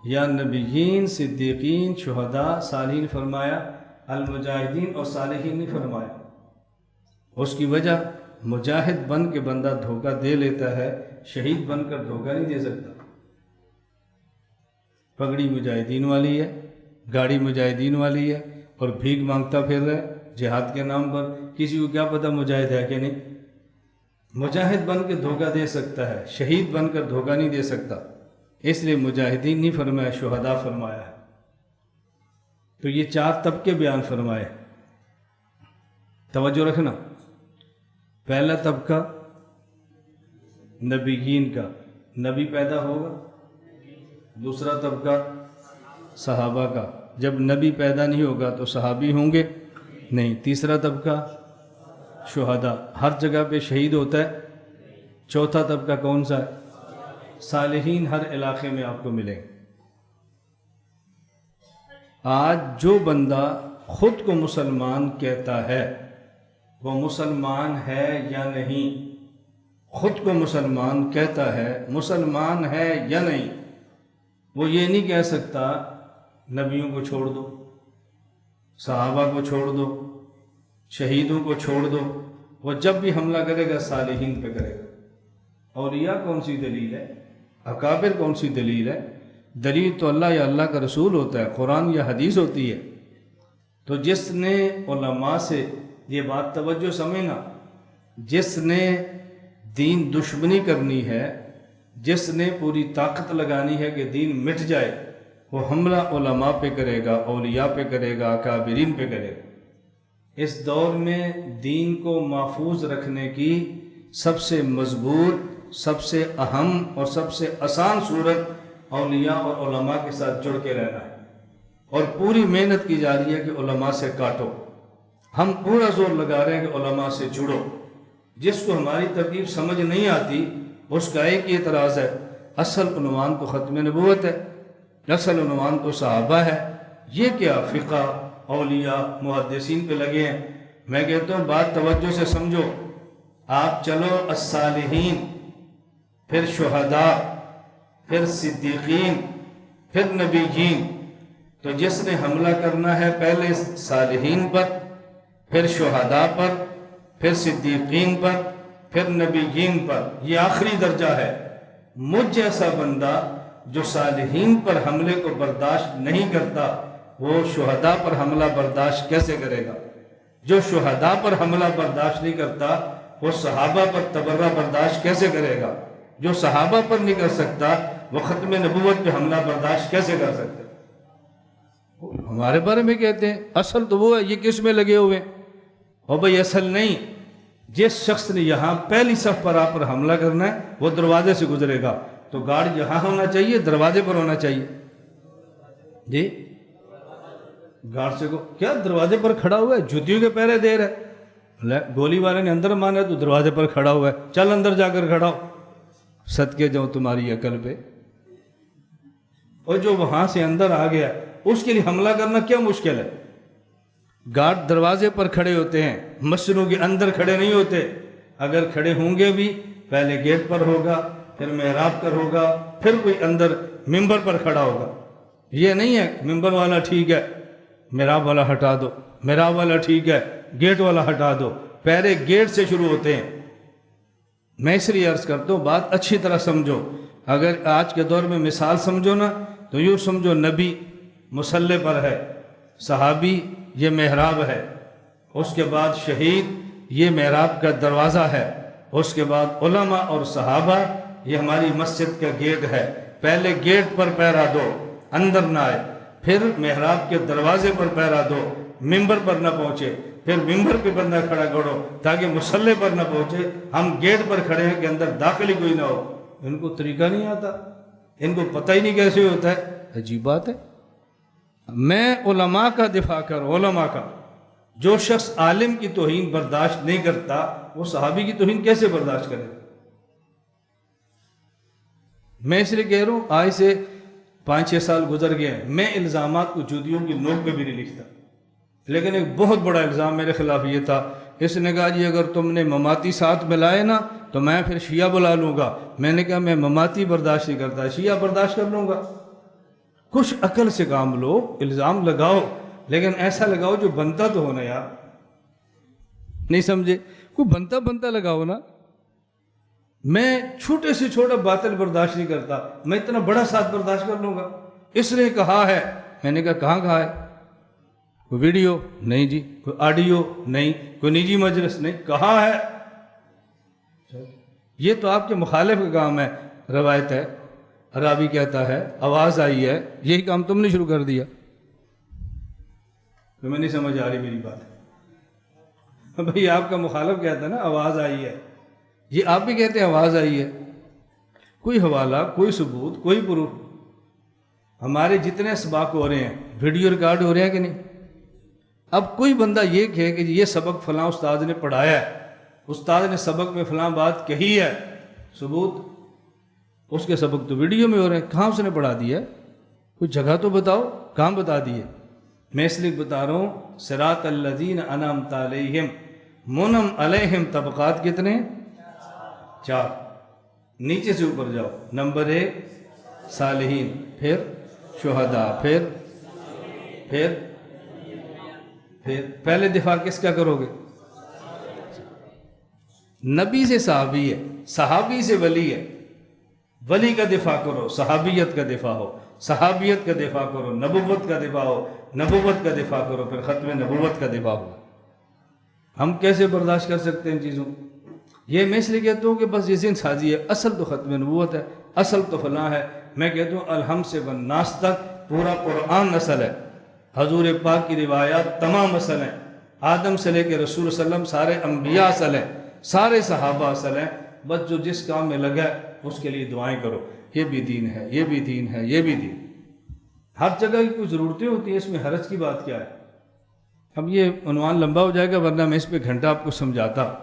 یا نبیین، صدیقین، شہداء، صالحین فرمایا، المجاہدین اور صالحین نہیں فرمایا۔ اس کی وجہ مجاہد بن کے بندہ دھوکہ دے لیتا ہے، شہید بن کر دھوکہ نہیں دے سکتا۔ پگڑی مجاہدین والی ہے، گاڑی مجاہدین والی ہے، اور بھیک مانگتا پھر رہا ہے جہاد کے نام پر۔ کسی کو کیا پتہ مجاہد ہے کہ نہیں؟ مجاہد بن کے دھوکہ دے سکتا ہے، شہید بن کر دھوکہ نہیں دے سکتا، اس لیے مجاہدین نہیں فرمایا، شہداء فرمایا ہے۔ تو یہ 4 طبقے بیان فرمائے، توجہ رکھنا۔ پہلا طبقہ نبیین کا، نبی پیدا ہوگا۔ دوسرا طبقہ صحابہ کا، جب نبی پیدا نہیں ہوگا تو صحابی ہوں گے نہیں۔ تیسرا طبقہ شہداء، ہر جگہ پہ شہید ہوتا ہے۔ چوتھا طبقہ کون سا ہے؟ صالحین، ہر علاقے میں آپ کو ملیں گے۔ آج جو بندہ خود کو مسلمان کہتا ہے وہ مسلمان ہے یا نہیں؟ خود کو مسلمان کہتا ہے، مسلمان ہے یا نہیں، وہ یہ نہیں کہہ سکتا نبیوں کو چھوڑ دو، صحابہ کو چھوڑ دو، شہیدوں کو چھوڑ دو۔ وہ جب بھی حملہ کرے گا صالحین پہ کرے گا۔ اولیاء کون سی دلیل ہے؟ اکابر کون سی دلیل ہے؟ دلیل تو اللہ یا اللہ کا رسول ہوتا ہے، قرآن یا حدیث ہوتی ہے۔ تو جس نے علماء سے یہ بات توجہ سمجھنا، جس نے دین دشمنی کرنی ہے، جس نے پوری طاقت لگانی ہے کہ دین مٹ جائے، وہ حملہ علماء پہ کرے گا، اولیاء پہ کرے گا، اکابرین پہ کرے گا۔ اس دور میں دین کو محفوظ رکھنے کی سب سے مضبوط، سب سے اہم اور سب سے آسان صورت اولیاء اور علماء کے ساتھ جڑ کے رہنا ہے، اور پوری محنت کی جا رہی ہے کہ علماء سے کاٹو۔ ہم پورا زور لگا رہے ہیں کہ علماء سے جڑو۔ جس کو ہماری ترتیب سمجھ نہیں آتی اس کا ایک ہی اعتراض ہے، اصل عنوان تو ختم نبوت ہے، اصل عنوان تو صحابہ ہے، یہ کیا فقہ اولیاء محدثین پہ لگے ہیں؟ میں کہتا ہوں بات توجہ سے سمجھو۔ آپ چلو الصالحین، پھر شہداء، پھر صدیقین، پھر نبیین۔ تو جس نے حملہ کرنا ہے پہلے صالحین پر، پھر شہداء پر، پھر صدیقین پر، پھر نبیین پر، یہ آخری درجہ ہے۔ مجھ جیسا بندہ جو صالحین پر حملے کو برداشت نہیں کرتا، وہ شہداء پر حملہ برداشت کیسے کرے گا؟ جو شہداء پر حملہ برداشت نہیں کرتا، وہ صحابہ پر تبرہ برداشت کیسے کرے گا؟ جو صحابہ پر نہیں کر سکتا، وہ ختم نبوت پہ حملہ برداشت کیسے کر سکتا؟ ہمارے بارے میں کہتے ہیں اصل تو وہ ہے، یہ کس میں لگے ہوئے؟ اور بھائی اصل نہیں، جس شخص نے یہاں پہلی صف پر آپ پر حملہ کرنا ہے وہ دروازے سے گزرے گا، تو گارڈ یہاں ہونا چاہیے، دروازے پر ہونا چاہیے؟ جی گارڈ سے کو کیا دروازے پر کھڑا ہوا ہے، جوتیوں کے پہرے دے رہا ہے؟ گولی والے نے اندر مانا تو دروازے پر کھڑا ہوا ہے، چل اندر جا کر کھڑا ہو، صدقے جاؤں تمہاری عقل پہ۔ اور جو وہاں سے اندر آ گیا اس کے لیے حملہ کرنا کیا مشکل ہے؟ گارڈ دروازے پر کھڑے ہوتے ہیں، مسجدوں کے اندر کھڑے نہیں ہوتے۔ اگر کھڑے ہوں گے بھی پہلے گیٹ پر ہوگا، پھر محراب پر ہوگا، پھر کوئی اندر ممبر پر کھڑا ہوگا۔ یہ نہیں ہے ممبر والا ٹھیک ہے محراب والا ہٹا دو، محراب والا ٹھیک ہے گیٹ والا ہٹا دو، پہلے گیٹ سے شروع ہوتے ہیں۔ میں اس لیے عرض کرتا ہوں بات اچھی طرح سمجھو۔ اگر آج کے دور میں مثال سمجھو نا تو یوں سمجھو نبی مصلی پر ہے، صحابی یہ محراب ہے، اس کے بعد شہید یہ محراب کا دروازہ ہے، اس کے بعد علماء اور صحابہ یہ ہماری مسجد کا گیٹ ہے۔ پہلے گیٹ پر پہرا دو، اندر نہ آئے، پھر محراب کے دروازے پر پہرا دو، ممبر پر نہ پہنچے، پھر ممبر پہ بندہ کھڑا کرو تاکہ مصلی پر نہ پہنچے۔ ہم گیٹ پر کھڑے ہیں کہ اندر داخل ہی کوئی نہ ہو۔ ان کو طریقہ نہیں آتا، ان کو پتہ ہی نہیں کیسے ہوتا ہے، عجیب بات ہے۔ میں علماء کا دفاع کروں، علماء کا۔ جو شخص عالم کی توہین برداشت نہیں کرتا وہ صحابی کی توہین کیسے برداشت کرے؟ میں اس لیے کہہ رہا ہوں آج سے 5-6 سال گزر گئے ہیں، میں الزامات کو جودیوں کی نوک پہ بھی نہیں لکھتا، لیکن ایک بہت بڑا الزام میرے خلاف یہ تھا، اس نے کہا جی اگر تم نے مماتی ساتھ ملائے نا تو میں پھر شیعہ بلا لوں گا۔ میں نے کہا میں مماتی برداشت نہیں کرتا، شیعہ برداشت کر لوں گا۔ کچھ عقل سے کام لو، الزام لگاؤ لیکن ایسا لگاؤ جو بنتا تو ہونا یار، نہیں سمجھے؟ کوئی بنتا لگاؤ نا۔ میں چھوٹے سے چھوٹا باطل برداشت نہیں کرتا، میں اتنا بڑا ساتھ برداشت کر لوں گا۔ اس نے کہا ہے، میں نے کہا کہاں ہے؟ کوئی ویڈیو نہیں جی، کوئی آڈیو نہیں، کوئی نجی مجلس نہیں، کہاں ہے؟ یہ تو آپ کے مخالف کا کام ہے، روایت ہے، راوی کہتا ہے آواز آئی ہے، یہی کام تم نے شروع کر دیا۔ تو میں نہیں سمجھ آ رہی میری بات۔ بھئی آپ کا مخالف کہتا ہے نا آواز آئی ہے، یہ آپ بھی کہتے ہیں آواز آئی ہے، کوئی حوالہ، کوئی ثبوت، کوئی پروف؟ ہمارے جتنے اسباق ہو رہے ہیں ویڈیو ریکارڈ ہو رہے ہیں کہ نہیں؟ اب کوئی بندہ یہ کہے کہ یہ سبق فلاں استاد نے پڑھایا ہے، استاد نے سبق میں فلاں بات کہی ہے، ثبوت؟ اس کے سبق تو ویڈیو میں ہو رہے ہیں، کہاں اس نے پڑھا دیا ہے؟ کوئی جگہ تو بتاؤ، کہاں بتا دیے؟ میں اس لیے بتا رہا ہوں صراط الذین انعمت علیہم، منعم علیہم طبقات کتنے ہیں؟ 4. نیچے سے اوپر جاؤ. نمبر 1 صالحین، پھر شہداء، پھر پہلے دفاع کس کا کرو گے؟ نبی سے صحابی ہے، صحابی سے ولی ہے. ولی کا دفاع کرو، صحابیت کا دفاع ہو، صحابیت کا دفاع کرو، نبوت کا دفاع ہو، نبوت کا دفاع کرو، پھر ختم نبوت کا دفاع ہو. ہم کیسے برداشت کر سکتے ہیں ان چیزوں؟ یہ میں اس لیے کہتا ہوں کہ بس یہ ذہن سازی ہے. اصل تو ختم نبوت ہے، اصل تو فلاں ہے. میں کہتا ہوں الحمد سے والناس تک پورا قرآن اصل ہے، حضور پاک کی روایات تمام اصل ہیں، آدم سے لے کے رسول صلی اللہ علیہ وسلم سارے انبیاء اصل ہیں، سارے صحابہ اصل ہیں. بس جو جس کام میں لگا ہے اس کے لیے دعائیں کرو. یہ بھی دین ہے، یہ بھی دین ہے، یہ بھی دین. ہر جگہ کی کوئی ضرورتیں ہوتی ہیں، اس میں حرج کی بات کیا ہے؟ اب یہ عنوان لمبا ہو جائے گا، ورنہ میں اس پہ گھنٹہ آپ کو سمجھاتا.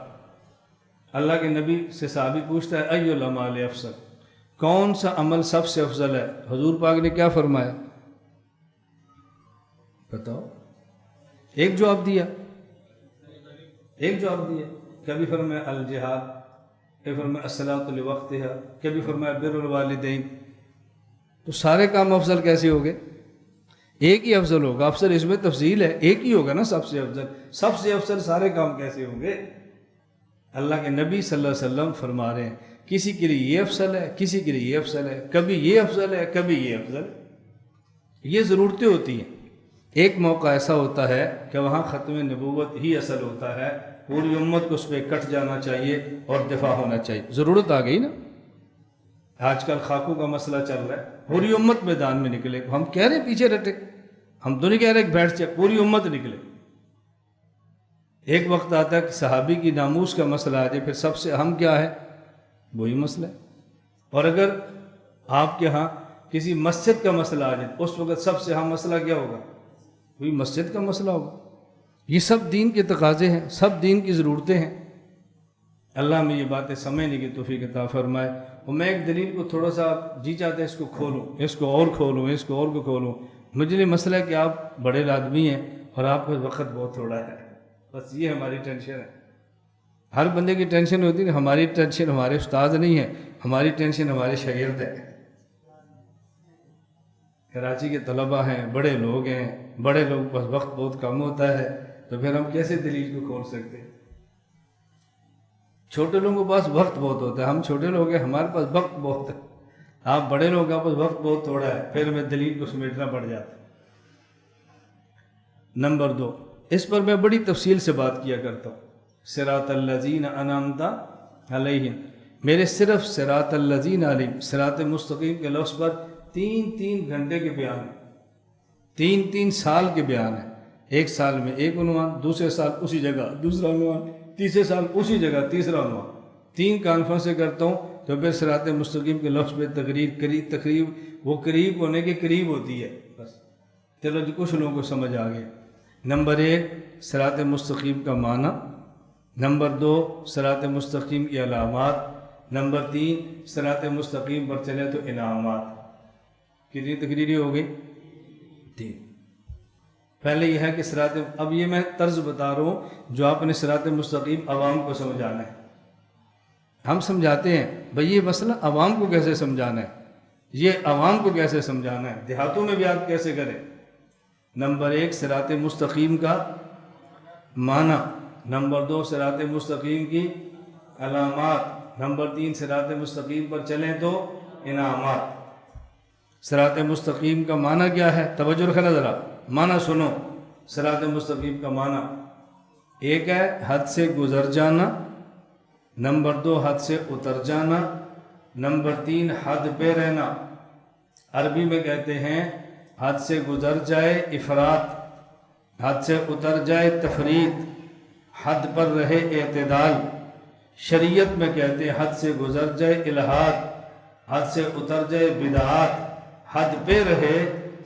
اللہ کے نبی سے صحابی پوچھتا ہے ای الاعمال افضل، کون سا عمل سب سے افضل ہے؟ حضور پاک نے کیا فرمایا؟ بتاؤ. ایک جواب دیا، کبھی فرمایا الجہاد، کبھی فرمایا الصلاۃ لوقتہا، کبھی فرمایا بر الوالدین. تو سارے کام افضل کیسے ہو گئے؟ ایک ہی افضل ہوگا. افضل اس میں تفصیل ہے، ایک ہی ہوگا نا سب سے افضل. سب سے افضل سارے کام کیسے ہوں گے؟ اللہ کے نبی صلی اللہ علیہ وسلم فرما رہے ہیں کسی کے لیے یہ افضل ہے، کسی کے لیے یہ افضل ہے، کبھی یہ افضل ہے، کبھی یہ افضل. یہ ضرورتیں ہوتی ہیں. ایک موقع ایسا ہوتا ہے کہ وہاں ختم نبوت ہی اصل ہوتا ہے، پوری امت کو اس پہ کٹ جانا چاہیے اور دفاع ہونا چاہیے. ضرورت آ گئی نا. آج کل خاکوں کا مسئلہ چل رہا ہے، پوری امت میدان میں نکلے. ہم کہہ رہے ہیں پیچھے رٹے، ہم تو نہیں کہہ رہے کہ بیٹھ جائے، پوری امت نکلے. ایک وقت آتا ہے کہ صحابی کی ناموس کا مسئلہ آ جائے، پھر سب سے اہم کیا ہے؟ وہی مسئلہ ہے. اور اگر آپ کے ہاں کسی مسجد کا مسئلہ آ جائے، اس وقت سب سے اہم مسئلہ کیا ہوگا؟ وہی مسجد کا مسئلہ ہوگا. یہ سب دین کے تقاضے ہیں، سب دین کی ضرورتیں ہیں. اللہ میں یہ باتیں سمجھنے کی توفیق عطا فرمائے. اور میں ایک دلیل کو تھوڑا سا جی چاہتے ہیں اس کو کھولوں، اس کو اور کھولوں، اس کو اور کو کھولوں. مجھے یہ مسئلہ ہے کہ آپ بڑے آدمی ہیں اور آپ کا وقت بہت تھوڑا ہے. بس یہ ہماری ٹینشن ہے. ہر بندے کی ٹینشن ہوتی ہے. ہماری ٹینشن ہمارے استاد نہیں ہے، ہماری ٹینشن ہمارے شاگرد ہے. کراچی کے طلباء ہیں، بڑے لوگ ہیں، بڑے لوگ بس وقت بہت کم ہوتا ہے، تو پھر ہم کیسے دلیل کو کھول سکتے ہیں؟ چھوٹے لوگوں کے پاس وقت بہت ہوتا ہے. ہم چھوٹے لوگ ہیں، ہمارے پاس وقت بہت ہے. آپ بڑے لوگوں کے پاس وقت بہت تھوڑا ہے، پھر ہمیں دلیل کو سمیٹنا پڑ جاتا ہے. نمبر 2، اس پر میں بڑی تفصیل سے بات کیا کرتا ہوں. صراط الذین انعمت علیہم، میرے صرف صراط الذین علیہم، صراط مستقیم کے لفظ پر 3 گھنٹے کے بیان ہیں، 3 سال کے بیان ہیں. ایک سال میں ایک عنوان، دوسرے سال اسی جگہ دوسرا عنوان، تیسرے سال اسی جگہ تیسرا عنوان. 3 کانفرنسیں کرتا ہوں تو پھر صراط مستقیم کے لفظ پہ تقریب وہ قریب ہونے کے قریب ہوتی ہے. بس چلو جی کچھ لوگوں کو سمجھ آ گیا. نمبر 1 صراط مستقیم کا معنی، نمبر 2 صراط مستقیم کی علامات، نمبر 3 صراط مستقیم پر چلے تو انعامات. کتنی تقریری ہو گئی؟ 3. پہلے یہ ہے کہ صراط، اب یہ میں طرز بتا رہا ہوں جو آپ نے صراط مستقیم عوام کو سمجھانا ہے. ہم سمجھاتے ہیں بھئی یہ مسئلہ عوام کو کیسے سمجھانا ہے، یہ عوام کو کیسے سمجھانا ہے، دیہاتوں میں بھی آپ کیسے کریں. نمبر 1 صراط مستقیم کا معنی، نمبر 2 صراط مستقیم کی علامات، نمبر 3 صراط مستقیم پر چلیں تو انعامات. صراط مستقیم کا معنی کیا ہے؟ توجہ رکھنا ذرا، معنی سنو. صراط مستقیم کا معنی ایک ہے حد سے گزر جانا، نمبر 2 حد سے اتر جانا، نمبر 3 حد پہ رہنا. عربی میں کہتے ہیں حد سے گزر جائے افراط، حد سے اتر جائے تفریط، حد پر رہے اعتدال. شریعت میں کہتے ہیں حد سے گزر جائے الحاد، حد سے اتر جائے بدعات، حد پہ رہے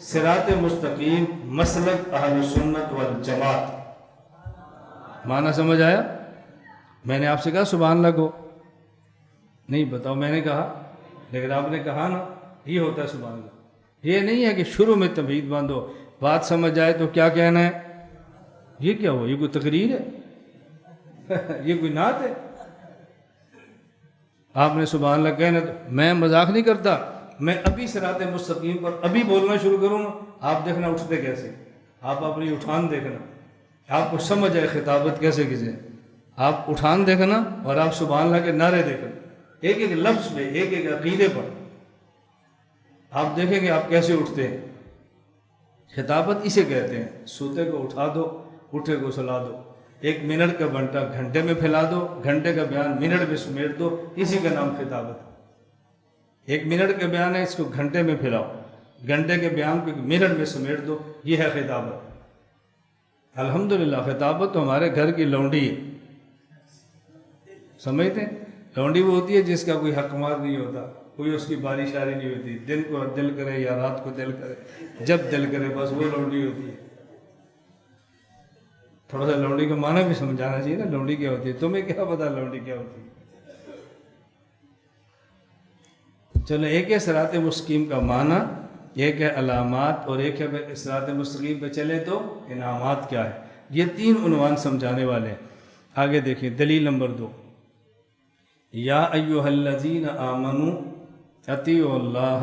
صراط مستقیم مسلک اہل سنت والجماعت. معنی سمجھ آیا؟ میں نے آپ سے کہا سبحان اللہ کو نہیں بتاؤ، میں نے کہا، لیکن آپ نے کہا نا یہ ہوتا ہے سبحان اللہ. یہ نہیں ہے کہ شروع میں تمہید باندھو، بات سمجھ آئے تو کیا کہنا ہے. یہ کیا ہو؟ یہ کوئی تقریر ہے؟ یہ کوئی نعت ہے؟ آپ نے سبحان اللہ کہنا، تو میں مذاق نہیں کرتا، میں ابھی صراط مستقیم پر ابھی بولنا شروع کروں گا، آپ دیکھنا اٹھتے کیسے، آپ اپنی اٹھان دیکھنا، آپ کو سمجھ آئے خطابت کیسے کیسے، آپ اٹھان دیکھنا اور آپ سبحان اللہ کے نعرے دیکھنا، ایک ایک لفظ پہ، ایک ایک عقیدے پر آپ دیکھیں گے آپ کیسے اٹھتے ہیں۔ خطابت اسے کہتے ہیں، سوتے کو اٹھا دو، اٹھے کو سلا دو، 1 منٹ کا گھنٹہ گھنٹے میں پھیلا دو، گھنٹے کا بیان منٹ میں سمیٹ دو، اسی کا نام خطابت ہے۔ 1 منٹ کا بیان ہے، اس کو گھنٹے میں پھیلاؤ، گھنٹے کے بیان کو 1 منٹ میں سمیٹ دو، یہ ہے خطابت۔ الحمدللہ خطابت تو ہمارے گھر کی لونڈی ہے، سمجھتے ہیں؟ لونڈی وہ ہوتی ہے جس کا کوئی حق مار نہیں ہوتا، کوئی اس کی باری شاری نہیں ہوتی، دن کو دل کرے یا رات کو دل کرے، جب دل کرے بس وہ لونڈی ہوتی ہے۔ تھوڑا سا لونڈی کا معنی بھی سمجھانا چاہیے نا، لونڈی کیا ہوتی ہے، تمہیں کیا پتا لونڈی کیا ہوتی ہے۔ چلو ایک ہے صراط مستقیم کا معنی، ایک ہے علامات، اور ایک ہے صراط مستقیم پہ چلے تو انعامات کیا ہے۔ یہ 3 عنوان سمجھانے والے ہیں۔ آگے دیکھیں دلیل نمبر 2، یا ایھا الذین آمنوا اطیعوا اللہ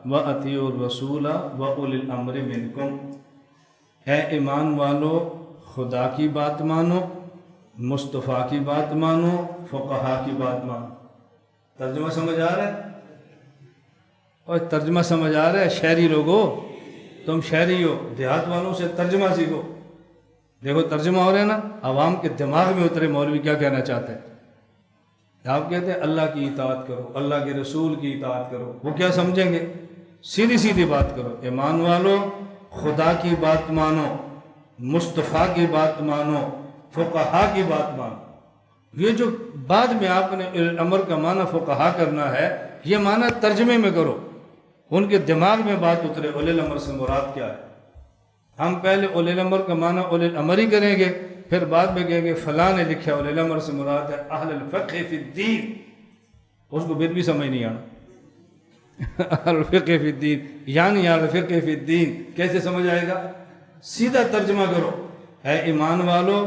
و اطیعوا الرسول و اولی الامر منکم، اے ایمان والو خدا کی بات مانو، مصطفیٰ کی بات مانو، فقہا کی بات مانو۔ ترجمہ سمجھ آ رہا ہے؟ اور ترجمہ سمجھ آ رہا ہے؟ شہری لوگو، تم شہری ہو، دیہات والوں سے ترجمہ سیکھو۔ دیکھو ترجمہ ہو رہا ہے نا، عوام کے دماغ میں اترے مولوی کیا کہنا چاہتے ہیں۔ آپ کہتے ہیں اللہ کی اطاعت کرو، اللہ کے رسول کی اطاعت کرو، وہ کیا سمجھیں گے؟ سیدھی سیدھی بات کرو، ایمان والو خدا کی بات مانو، مصطفیٰ کی بات مانو، فقہا کی بات مانو۔ یہ جو بعد میں آپ نے امر کا معنی فقہا کرنا ہے، یہ معنی ترجمے میں کرو، ان کے دماغ میں بات اترے اولی الامر سے مراد کیا ہے۔ ہم پہلے اولی الامر کا معنی اولی الامر ہی کریں گے، پھر بعد میں کہیں گے فلاں نے لکھا اولی الامر سے مراد ہے اہل الفقہ فی الدین، اس کو پھر بھی سمجھ نہیں آنا۔ اہل الفقہ فی الدین یعنی اہل الفقہ فی الدین کیسے سمجھ آئے گا؟ سیدھا ترجمہ کرو، اے ایمان والو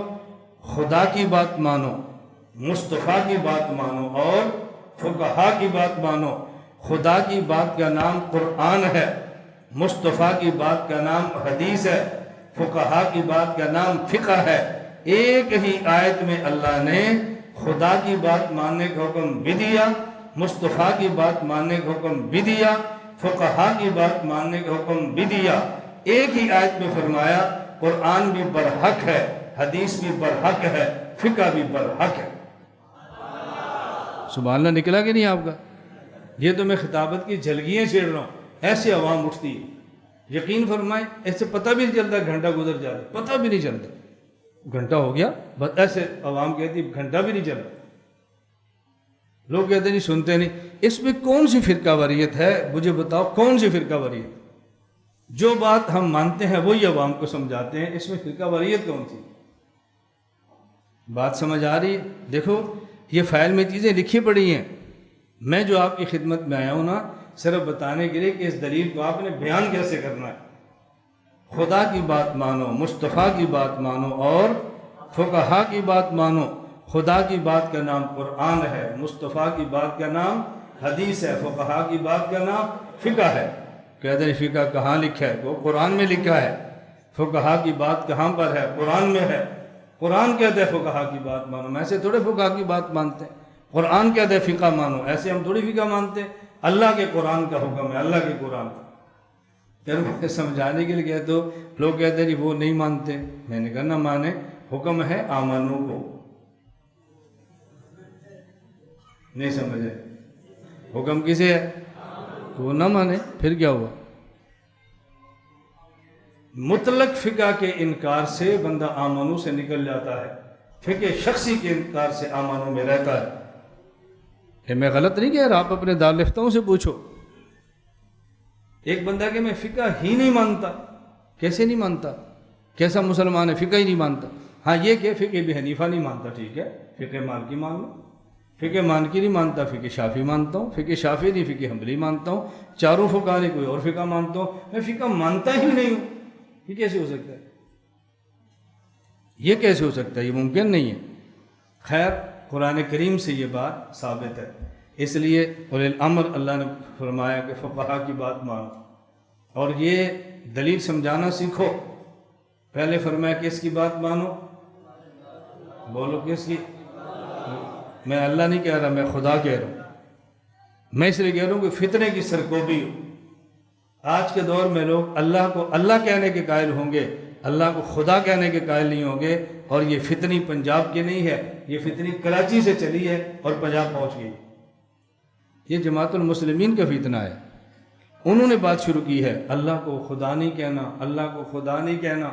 خدا کی بات مانو، مصطفیٰ کی بات مانو اور فقہا کی بات مانو۔ خدا کی بات کا نام قرآن ہے، مصطفیٰ کی بات کا نام حدیث ہے، فقہا کی بات کا نام فقہ ہے۔ ایک ہی آیت میں اللہ نے خدا کی بات ماننے کا حکم بھی دیا، مصطفیٰ کی بات ماننے کا حکم بھی دیا، فقہا کی بات ماننے کا حکم بھی دیا۔ ایک ہی آیت میں فرمایا قرآن بھی برحق ہے، حدیث بھی برحق ہے، فقہ بھی برحق ہے۔ سبحان اللہ نکلا کہ نہیں آپ کا؟ یہ تو میں خطابت کی جھلکیاں چھیڑ رہا ہوں، ایسے عوام اٹھتی ہے، یقین فرمائیں ایسے پتہ بھی نہیں چلتا گھنٹہ گزر جاتا، پتہ بھی نہیں چلتا گھنٹہ ہو گیا، بس ایسے عوام کہتی گھنٹہ بھی نہیں چلا۔ لوگ کہتے نہیں سنتے نہیں۔ اس میں کون سی فرقہ واریت ہے؟ مجھے بتاؤ کون سی فرقہ واریت؟ جو بات ہم مانتے ہیں وہی عوام کو سمجھاتے ہیں، اس میں فرقہ واریت کون سی؟ بات سمجھ آ رہی ہے؟ دیکھو یہ فائل میں چیزیں لکھی پڑی ہیں، میں جو آپ کی خدمت میں آیا ہوں نا صرف بتانے کے لیے کہ اس دلیل کو آپ نے بیان کیسے کرنا ہے۔ خدا کی بات مانو، مصطفیٰ کی بات مانو اور فقہا کی بات مانو۔ خدا کی بات کا نام قرآن ہے، مصطفیٰ کی بات کا نام حدیث ہے، فقہا کی بات کا نام فقہ ہے۔ کہتے ہیں فقہ کہاں لکھا ہے؟ وہ قرآن میں لکھا ہے۔ فقہا کی بات کہاں پر ہے؟ قرآن میں ہے۔ قرآن کہتا ہے فقہا کی بات مانو، میں ایسے تھوڑے فقہا کی بات مانتے ہیں۔ قرآن کہتا ہے فقہ مانو، ایسے ہم تھوڑی فقہ مانتے ہیں۔ اللہ کے قرآن کا حکم ہے، اللہ کے قرآن کا۔ پھر میں سمجھانے کے لیے کہتے ہو، لوگ کہتے ہیں جی وہ نہیں مانتے، میں نے کہا نہ مانے، حکم ہے آمنو کو، نہیں سمجھے؟ حکم کسے ہے؟ وہ نہ مانے، پھر کیا ہوا؟ مطلق فقہ کے انکار سے بندہ آمنو سے نکل جاتا ہے، فقہ شخصی کے انکار سے آمنو میں رہتا ہے۔ کہ میں غلط نہیں کہہ رہا، آپ اپنے دارالفتوں سے پوچھو۔ ایک بندہ کہ میں فقہ ہی نہیں مانتا، کیسے نہیں مانتا؟ کیسا مسلمان ہے فقہ ہی نہیں مانتا؟ ہاں یہ کہ فقہ ابی حنیفہ نہیں مانتا، ٹھیک ہے، فقہ مالکی مان لو۔ فقہ مالکی نہیں مانتا، فقہ شافعی مانتا ہوں، فقہ شافعی نہیں فقہ حنبلی مانتا ہوں، چاروں فقہ نے کوئی اور فقہ مانتا ہوں، میں فقہ مانتا ہی نہیں ہوں۔ یہ کیسے ہو سکتا ہے؟ یہ کیسے ہو سکتا ہے؟ یہ ممکن نہیں ہے۔ خیر قرآن کریم سے یہ بات ثابت ہے۔ اس لیے اولی الامر اللہ نے فرمایا کہ فقہا کی بات مانو، اور یہ دلیل سمجھانا سیکھو۔ پہلے فرمایا کس کی بات مانو؟ بولو کس کی؟ میں اللہ نہیں کہہ رہا، میں خدا کہہ رہا ہوں۔ میں اس لیے کہہ رہا ہوں کہ فتنے کی سرکوبی ہو۔ آج کے دور میں لوگ اللہ کو اللہ کہنے کے قائل ہوں گے، اللہ کو خدا کہنے کے قائل نہیں ہوں گے، اور یہ فتنی پنجاب کی نہیں ہے، یہ فتنی کراچی سے چلی ہے اور پنجاب پہنچ گئی۔ یہ جماعت المسلمین کا فتنہ ہے، انہوں نے بات شروع کی ہے، اللہ کو خدا نہیں کہنا، اللہ کو خدا نہیں کہنا۔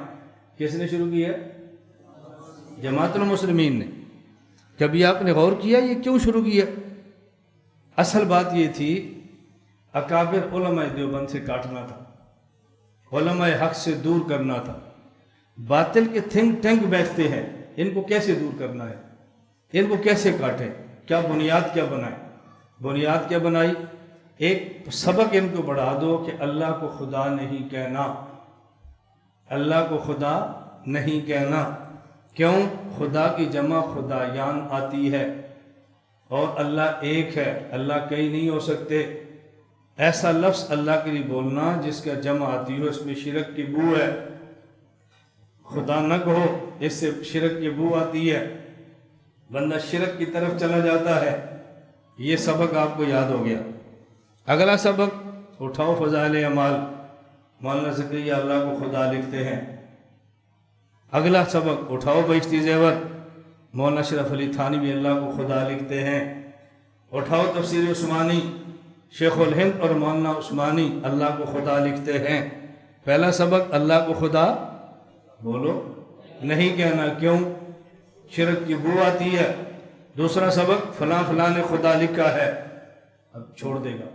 کس نے شروع کی ہے؟ جماعت المسلمین نے۔ کبھی آپ نے غور کیا یہ کیوں شروع کیا؟ اصل بات یہ تھی، اکابر علماء دیوبند سے کاٹنا تھا، علماء حق سے دور کرنا تھا۔ باطل کے تھنک ٹینک بیٹھتے ہیں، ان کو کیسے دور کرنا ہے، ان کو کیسے کاٹیں؟ کیا بنیاد کیا بنائیں؟ بنیاد کیا بنائی؟ ایک سبق ان کو بڑھا دو کہ اللہ کو خدا نہیں کہنا، اللہ کو خدا نہیں کہنا۔ کیوں؟ خدا کی جمع خدایان آتی ہے، اور اللہ ایک ہے، اللہ کئی نہیں ہو سکتے۔ ایسا لفظ اللہ کے لیے بولنا جس کا جمع آتی ہو، اس میں شرک کی بو ہے۔ خدا نہ کہو، اس سے شرک کی بو آتی ہے، بندہ شرک کی طرف چلا جاتا ہے۔ یہ سبق آپ کو یاد ہو گیا۔ اگلا سبق اٹھاؤ فضائل اعمال، مولانا زکریا اللہ کو خدا لکھتے ہیں۔ اگلا سبق اٹھاؤ بہشتی زیور، مولانا اشرف علی تھانوی اللہ کو خدا لکھتے ہیں۔ اٹھاؤ تفسیر عثمانی، شیخ الہند اور مولانا عثمانی اللہ کو خدا لکھتے ہیں۔ پہلا سبق اللہ کو خدا بولو نہیں کہنا، کیوں؟ شرک کی بو آتی ہے۔ دوسرا سبق فلاں فلاں نے خدا لکھا ہے، اب چھوڑ دے گا۔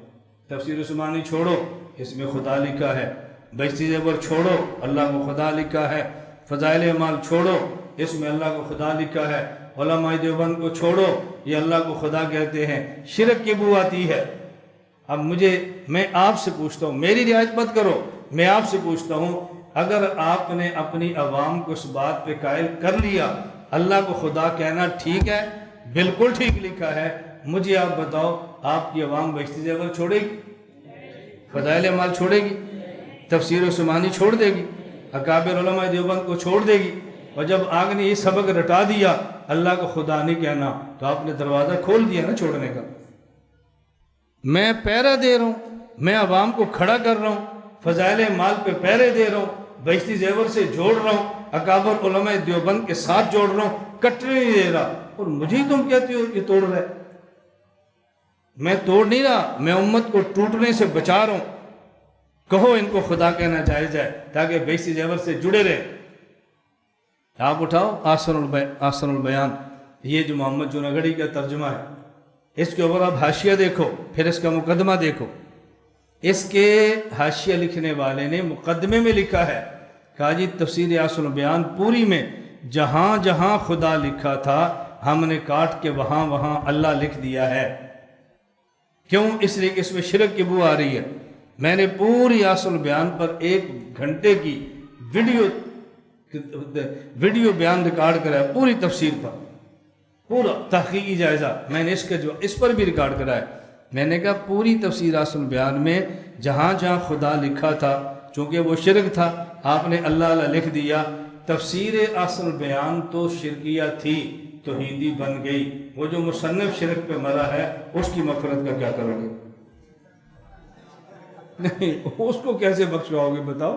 تفسیر عثمانی چھوڑو، اس میں خدا لکھا ہے۔ بہشتی زیور چھوڑو، اللہ کو خدا لکھا ہے۔ فضائل اعمال چھوڑو، اس میں اللہ کو خدا لکھا ہے۔ علماء دیوبند کو چھوڑو، یہ اللہ کو خدا کہتے ہیں۔ شرک کی بو آتی ہے۔ اب میں آپ سے پوچھتا ہوں، میری رعایت مت کرو، میں آپ سے پوچھتا ہوں، اگر آپ نے اپنی عوام کو اس بات پہ قائل کر لیا اللہ کو خدا کہنا ٹھیک ہے، بالکل ٹھیک لکھا ہے، مجھے آپ بتاؤ آپ کی عوام بہشتی زیور چھوڑے گی؟ فضائل اعمال چھوڑے گی؟ تفسیر عثمانی چھوڑ دے گی؟ اکابر علماء دیوبند کو چھوڑ دے گی؟ اور جب آگ نے یہ سبق رٹا دیا اللہ کو خدا نہیں کہنا، تو آپ نے دروازہ کھول دیا نا چھوڑنے کا۔ میں پیرا دے رہا ہوں، میں عوام کو کھڑا کر رہا ہوں، فضائل اعمال پہ پیرے دے رہا ہوں، بہشتی زیور سے جوڑ رہا ہوں، اکابر علماء دیوبند کے ساتھ جوڑ رہا ہوں، کٹنے نہیں دے رہا، اور مجھے تم کہتی ہو یہ توڑ رہا ہے۔ میں توڑ نہیں رہا، میں امت کو ٹوٹنے سے بچا رہا ہوں۔ کہو ان کو خدا کہنا جائز ہے تاکہ بہشتی زیور سے جڑے رہے۔ آپ اٹھاؤ آسن البیان، یہ جو محمد جوناگڑھی کا ترجمہ ہے، اس کے اوپر آپ حاشیہ دیکھو، پھر اس کا مقدمہ دیکھو۔ اس کے حاشیہ لکھنے والے نے مقدمے میں لکھا ہے، کہا جی تفسیر آسن البیان پوری میں جہاں جہاں خدا لکھا تھا ہم نے کاٹ کے وہاں وہاں اللہ لکھ دیا ہے۔ کیوں؟ اس لیے کہ اس میں شرک کی بو آ رہی ہے۔ میں نے پوری آسن البیان پر 1 گھنٹے کی ویڈیو بیان ریکارڈ کرا ہے، پوری تفسیر پر، پورا تحقیقی جائزہ میں نے اس پر بھی ریکارڈ کرا ہے۔ میں نے کہا پوری تفسیر آسن البیان میں جہاں جہاں خدا لکھا تھا، چونکہ وہ شرک تھا، آپ نے اللہ اللہ لکھ دیا۔ تفسیر آسن البیان تو شرکیہ تھی، توحیدی بن گئی۔ وہ جو مصنف شرک پہ مرا ہے اس کی مغفرت کا کیا کرو گے؟ نہیں، اس کو کیسے بخشواؤ گے بتاؤ؟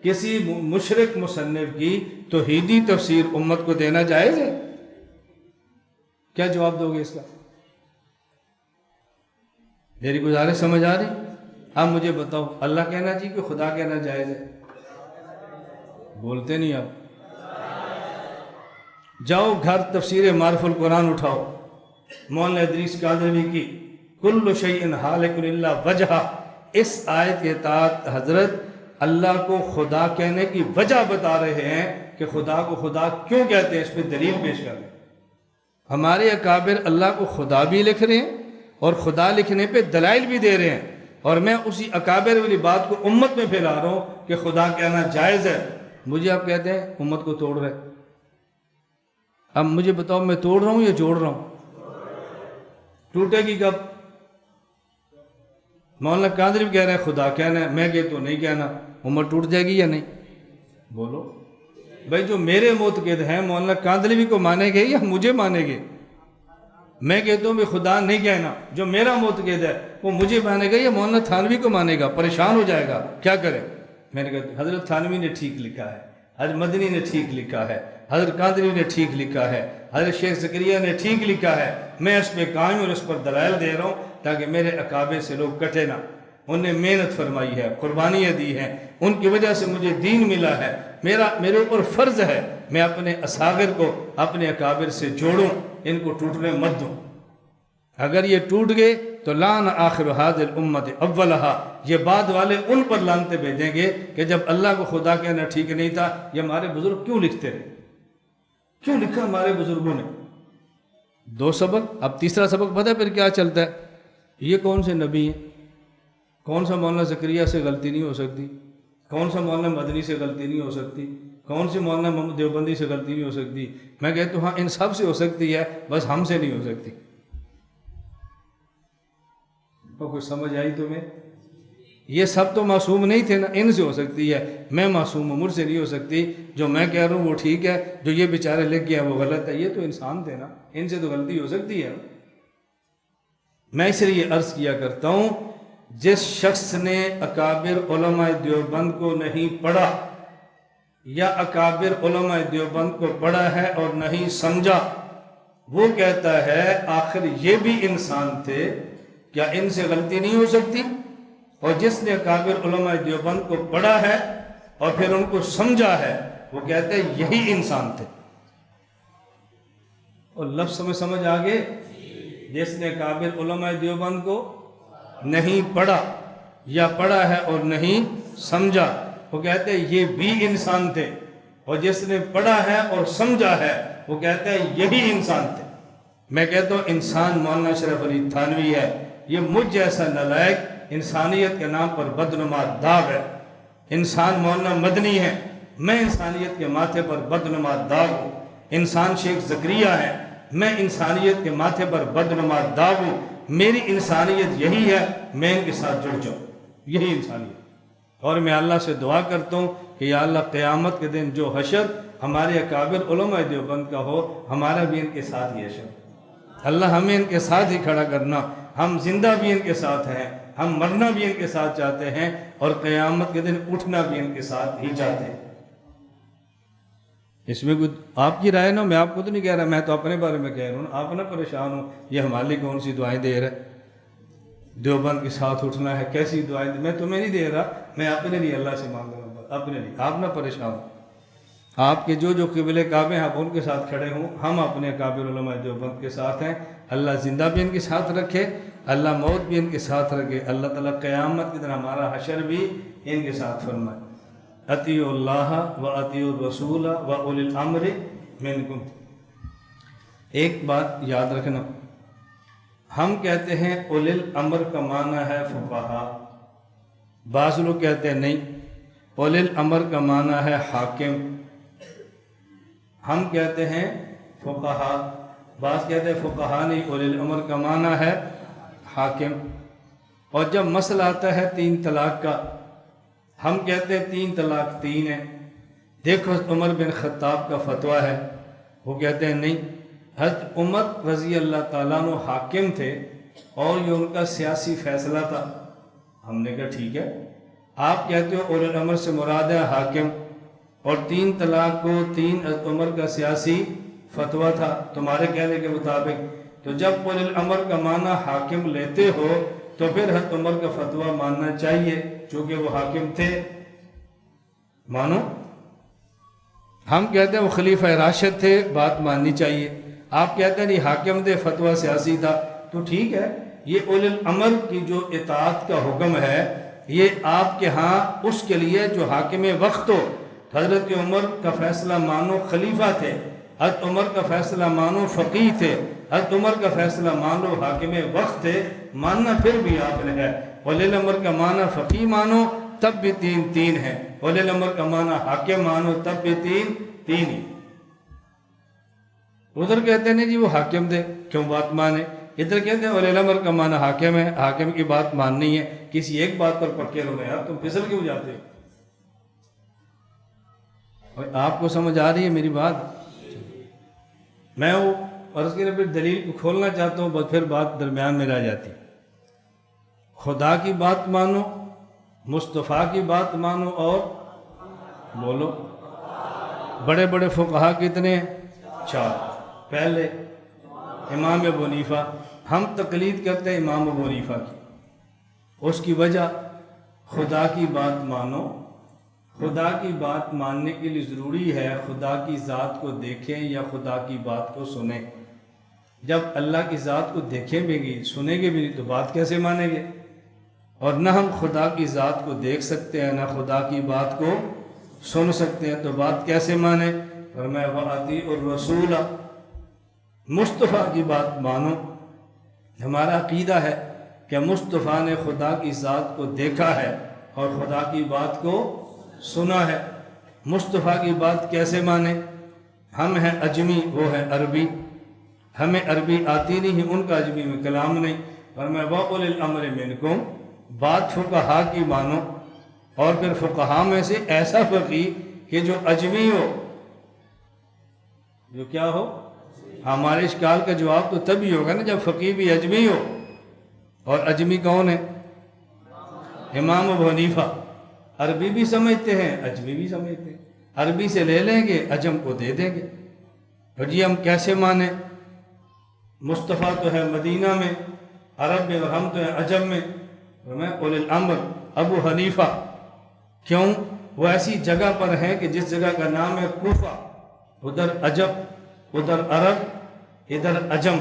کسی مشرک مصنف کی توحیدی تفسیر امت کو دینا جائز ہے؟ کیا جواب دو گے اس کا؟ میری گزارش سمجھ آ رہی؟ اب مجھے بتاؤ اللہ کہنا چاہیے کہ خدا کہنا جائز ہے؟ بولتے نہیں آپ۔ جاؤ گھر تفسیر معرف القرآن اٹھاؤ، مولانا ادریس قادری کی کل شیء ہالک الا وجہہ، اس آیت کے تحت حضرت اللہ کو خدا کہنے کی وجہ بتا رہے ہیں کہ خدا کو خدا کیوں کہتے ہیں، اس پہ دلیل پیش کر رہے ہیں۔ ہمارے اکابر اللہ کو خدا بھی لکھ رہے ہیں اور خدا لکھنے پہ دلائل بھی دے رہے ہیں، اور میں اسی اکابر والی بات کو امت میں پھیلا رہا ہوں کہ خدا کہنا جائز ہے۔ مجھے آپ کہتے ہیں امت کو توڑ رہے۔ اب مجھے بتاؤ میں توڑ رہا ہوں یا جوڑ رہا ہوں؟ ٹوٹے گی کب؟ مولانا قادری کہہ رہے ہیں خدا کہنا ہے، میں کہ تو نہیں کہنا، عمر ٹوٹ جائے گی یا نہیں؟ بولو بھائی، جو میرے معتقد ہیں مولانا قادری کو مانے گے یا مجھے مانے گے؟ میں کہتا ہوں بھی خدا نہیں کہنا، جو میرا معتقد ہے وہ مجھے مانے گا یا مولانا تھانوی کو مانے گا؟ پریشان ہو جائے گا، کیا کرے؟ میں نے کہا حضرت تھانوی نے ٹھیک لکھا ہے، حضرت مدنی نے ٹھیک لکھا ہے، حضرت قادری نے ٹھیک لکھا ہے، حضرت شیخ زکریا نے ٹھیک لکھا ہے، میں اس پہ قائم اور اس پر دلائل دے رہا ہوں تاکہ میرے اکابر سے لوگ کٹے نہ۔ انہوں نے محنت فرمائی ہے، قربانیاں دی ہیں، ان کی وجہ سے مجھے دین ملا ہے، میرے اوپر فرض ہے میں اپنے اصاغر کو اپنے اکابر سے جوڑوں، ان کو ٹوٹنے مت دوں۔ اگر یہ ٹوٹ گئے تو لعن آخر هذه الامت اولها، یہ بعد والے ان پر لعنتیں بھیجیں گے کہ جب اللہ کو خدا کہنا ٹھیک نہیں تھا، یہ ہمارے بزرگ کیوں لکھتے رہے؟ کیوں لکھا ہمارے بزرگوں نے؟ دو سبق، اب تیسرا سبق پتہ ہے پھر کیا چلتا ہے؟ یہ کون سے نبی ہیں؟ کون سا مولانا زکریا سے غلطی نہیں ہو سکتی؟ کون سا مولانا مدنی سے غلطی نہیں ہو سکتی؟ کون سی مولانا محمد دیوبندی سے غلطی نہیں ہو سکتی؟ میں کہتا ہوں ہاں ان سب سے ہو سکتی ہے، بس ہم سے نہیں ہو سکتی۔ تو کچھ سمجھ آئی تمہیں؟ یہ سب تو معصوم نہیں تھے نا، ان سے ہو سکتی ہے، میں معصوم ہوں، مجھ سے نہیں ہو سکتی۔ جو میں کہہ رہا ہوں وہ ٹھیک ہے، جو یہ بیچارے لکھ گیا وہ غلط ہے، یہ تو انسان تھے نا، ان سے تو غلطی ہو سکتی ہے۔ میں اس لیے عرض کیا کرتا ہوں، جس شخص نے اکابر علماء دیوبند کو نہیں پڑھا یا اکابر علماء دیوبند کو پڑھا ہے اور نہیں سمجھا، وہ کہتا ہے آخر یہ بھی انسان تھے، کیا ان سے غلطی نہیں ہو سکتی؟ اور جس نے اکابر علماء دیوبند کو پڑھا ہے اور پھر ان کو سمجھا ہے، وہ کہتے ہیں یہی انسان تھے۔ اور لفظ میں سمجھ آگے؟ جس نے اکابر علماء دیوبند کو نہیں پڑھا یا پڑھا ہے اور نہیں سمجھا، وہ کہتے ہیں یہ بھی انسان تھے، اور جس نے پڑھا ہے اور سمجھا ہے وہ کہتے ہیں یہی انسان تھے۔ میں کہتا ہوں انسان مولانا اشرف علی تھانوی ہے، یہ مجھ جیسا نالائق انسانیت کے نام پر بدنما داغ ہے۔ انسان مولانا مدنی ہے، میں انسانیت کے ماتھے پر بدنما داغ ہوں۔ انسان شیخ زکریا ہے، میں انسانیت کے ماتھے پر بدنما داغ ہوں۔ میری انسانیت یہی ہے، میں ان کے ساتھ جڑ جاؤں، یہی انسانیت۔ اور میں اللہ سے دعا کرتا ہوں کہ یا اللہ قیامت کے دن جو حشر ہمارے اکابر علماء دیوبند کا ہو، ہمارا بھی ان کے ساتھ ہی حشر۔ اللہ ہمیں ان کے ساتھ ہی کھڑا کرنا، ہم زندہ بھی ان کے ساتھ ہیں، ہم مرنا بھی ان کے ساتھ چاہتے ہیں، اور قیامت کے دن اٹھنا بھی ان کے ساتھ ہی چاہتے ہیں۔ اس میں کوئی آپ کی رائے نہ، میں آپ کو تو نہیں کہہ رہا، میں تو اپنے بارے میں کہہ رہا ہوں، آپ نہ پریشان ہوں یہ ہمارے لیے کون سی دعائیں دے رہا ہے، دیوبند کے ساتھ اٹھنا ہے، کیسی دعائیں میں تمہیں نہیں دے رہا، میں اپنے لیے اللہ سے مانگ رہا ہوں، اپنے لیے۔ آپ نہ پریشان ہوں، آپ کے جو قبلِ کعبے ہیں آپ ان کے ساتھ کھڑے ہوں، ہم اپنے اکابر علماء دیوبند کے ساتھ ہیں۔ اللہ زندہ بھی ان کے ساتھ رکھے، اللہ موت بھی ان کے ساتھ رکھے، اللہ تعالیٰ قیامت کی طرح ہمارا حشر بھی ان کے ساتھ فرمائے۔ اطیعوا اللہ و اطیعوا الرسول و اولی الامر منکم۔ ایک بات یاد رکھنا، ہم کہتے ہیں اولی الامر کا معنی ہے فقہا، بعض لوگ کہتے ہیں نہیں، اولی الامر کا معنی ہے حاکم۔ ہم کہتے ہیں فقہا، بعض کہتے ہیں فقہا نہیں، اولی الامر کا معنی ہے حاکم۔ اور جب مسئلہ آتا ہے 3 طلاق کا، ہم کہتے ہیں 3 طلاق 3 ہے۔ دیکھو عمر بن خطاب کا فتویٰ ہے، وہ کہتے ہیں نہیں، حضرت عمر رضی اللہ تعالیٰ عنہ حاکم تھے اور یہ ان کا سیاسی فیصلہ تھا۔ ہم نے کہا ٹھیک ہے، آپ کہتے ہو اولی الامر سے مراد ہے حاکم، اور 3 طلاق کو 3 حضرت عمر کا سیاسی فتویٰ تھا تمہارے کہنے کے مطابق، تو جب اولی الامر کا معنی حاکم لیتے ہو تو پھر حضرت عمر کا فتویٰ ماننا چاہیے، چونکہ وہ حاکم تھے، مانو۔ ہم کہتے ہیں وہ خلیفہ راشد تھے، بات ماننی چاہیے۔ آپ کہتے ہیں نہیں حاکم تھے، فتویٰ سیاسی تھا، تو ٹھیک ہے، یہ اولی الامر کی جو اطاعت کا حکم ہے یہ آپ کے ہاں اس کے لیے جو حاکم وقت ہو۔ حضرت عمر کا فیصلہ مانو خلیفہ تھے، حضرت عمر کا فیصلہ مانو فقیہ تھے، حضرت عمر کا فیصلہ مانو حاکم وقت تھے، ماننا پھر بھی آپ نے ہے۔ اولی الامر کا معنی فقیہ مانو تب بھی 3 ہے، اولی الامر کا معنی حاکم مانو تب بھی 3 ہی۔ ادھر کہتے ہیں جی وہ حاکم تھے، کیوں بات مانے؟ ادھر کہتے ہیں اولی الامر کا معنی حاکم ہے، حاکم کی بات ماننی ہے، کسی ایک بات پر پکے رہو یار، تم پھسل کیوں جاتے ہو؟ اور آپ کو سمجھ آ رہی ہے میری بات؟ میں وہ عرض کی پھر دلیل کو کھولنا چاہتا ہوں، بس پھر بات درمیان میں رہ جاتی۔ خدا کی بات مانو، مصطفیٰ کی بات مانو، اور بولو بڑے بڑے فقہا کتنے ہیں؟ 4۔ پہلے امام ابو حنیفہ، ہم تقلید کرتے ہیں امام ابو حنیفہ کی، اس کی وجہ خدا کی بات مانو۔ خدا کی بات ماننے کے لیے ضروری ہے خدا کی ذات کو دیکھیں یا خدا کی بات کو سنیں۔ جب اللہ کی ذات کو دیکھیں بھی گی، سنیں گے بھی نہیں، تو بات کیسے مانیں گے؟ اور نہ ہم خدا کی ذات کو دیکھ سکتے ہیں، نہ خدا کی بات کو سن سکتے ہیں، تو بات کیسے مانیں؟ فرمایا وَأَطِیعُوا الرَّسُولَ، مصطفیٰ کی بات مانو۔ ہمارا عقیدہ ہے کہ مصطفیٰ نے خدا کی ذات کو دیکھا ہے اور خدا کی بات کو سنا ہے۔ مصطفیٰ کی بات کیسے مانیں؟ ہم ہیں اجمی، وہ ہے عربی، ہمیں عربی آتی نہیں، ان کا عجمی میں کلام نہیں۔ فرمایا وَأُولِي الْأَمْرِ مِنْکُمْ، بات فقہا کی مانو، اور پھر فقہا میں سے ایسا فقیہ کہ جو اجمی ہو، جو کیا ہو؟ ہمارے اشکال کا جواب تو تب ہی ہوگا نا جب فقیہ بھی اجمی ہو، اور اجمی کون ہے؟ امام ابو حنیفہ۔ عربی بھی سمجھتے ہیں، اجمی بھی سمجھتے ہیں، عربی سے لے لیں گے، عجم کو دے دیں گے۔ اور جی ہم کیسے مانیں؟ مصطفیٰ تو ہے مدینہ میں، عرب میں، اور ہم تو ہیں عجم میں۔ میں اولی الامر ابو حنیفہ، کیوں؟ وہ ایسی جگہ پر ہیں کہ جس جگہ کا نام ہے کوفہ، ادھر عجم، ادھر عرب، ادھر عجم۔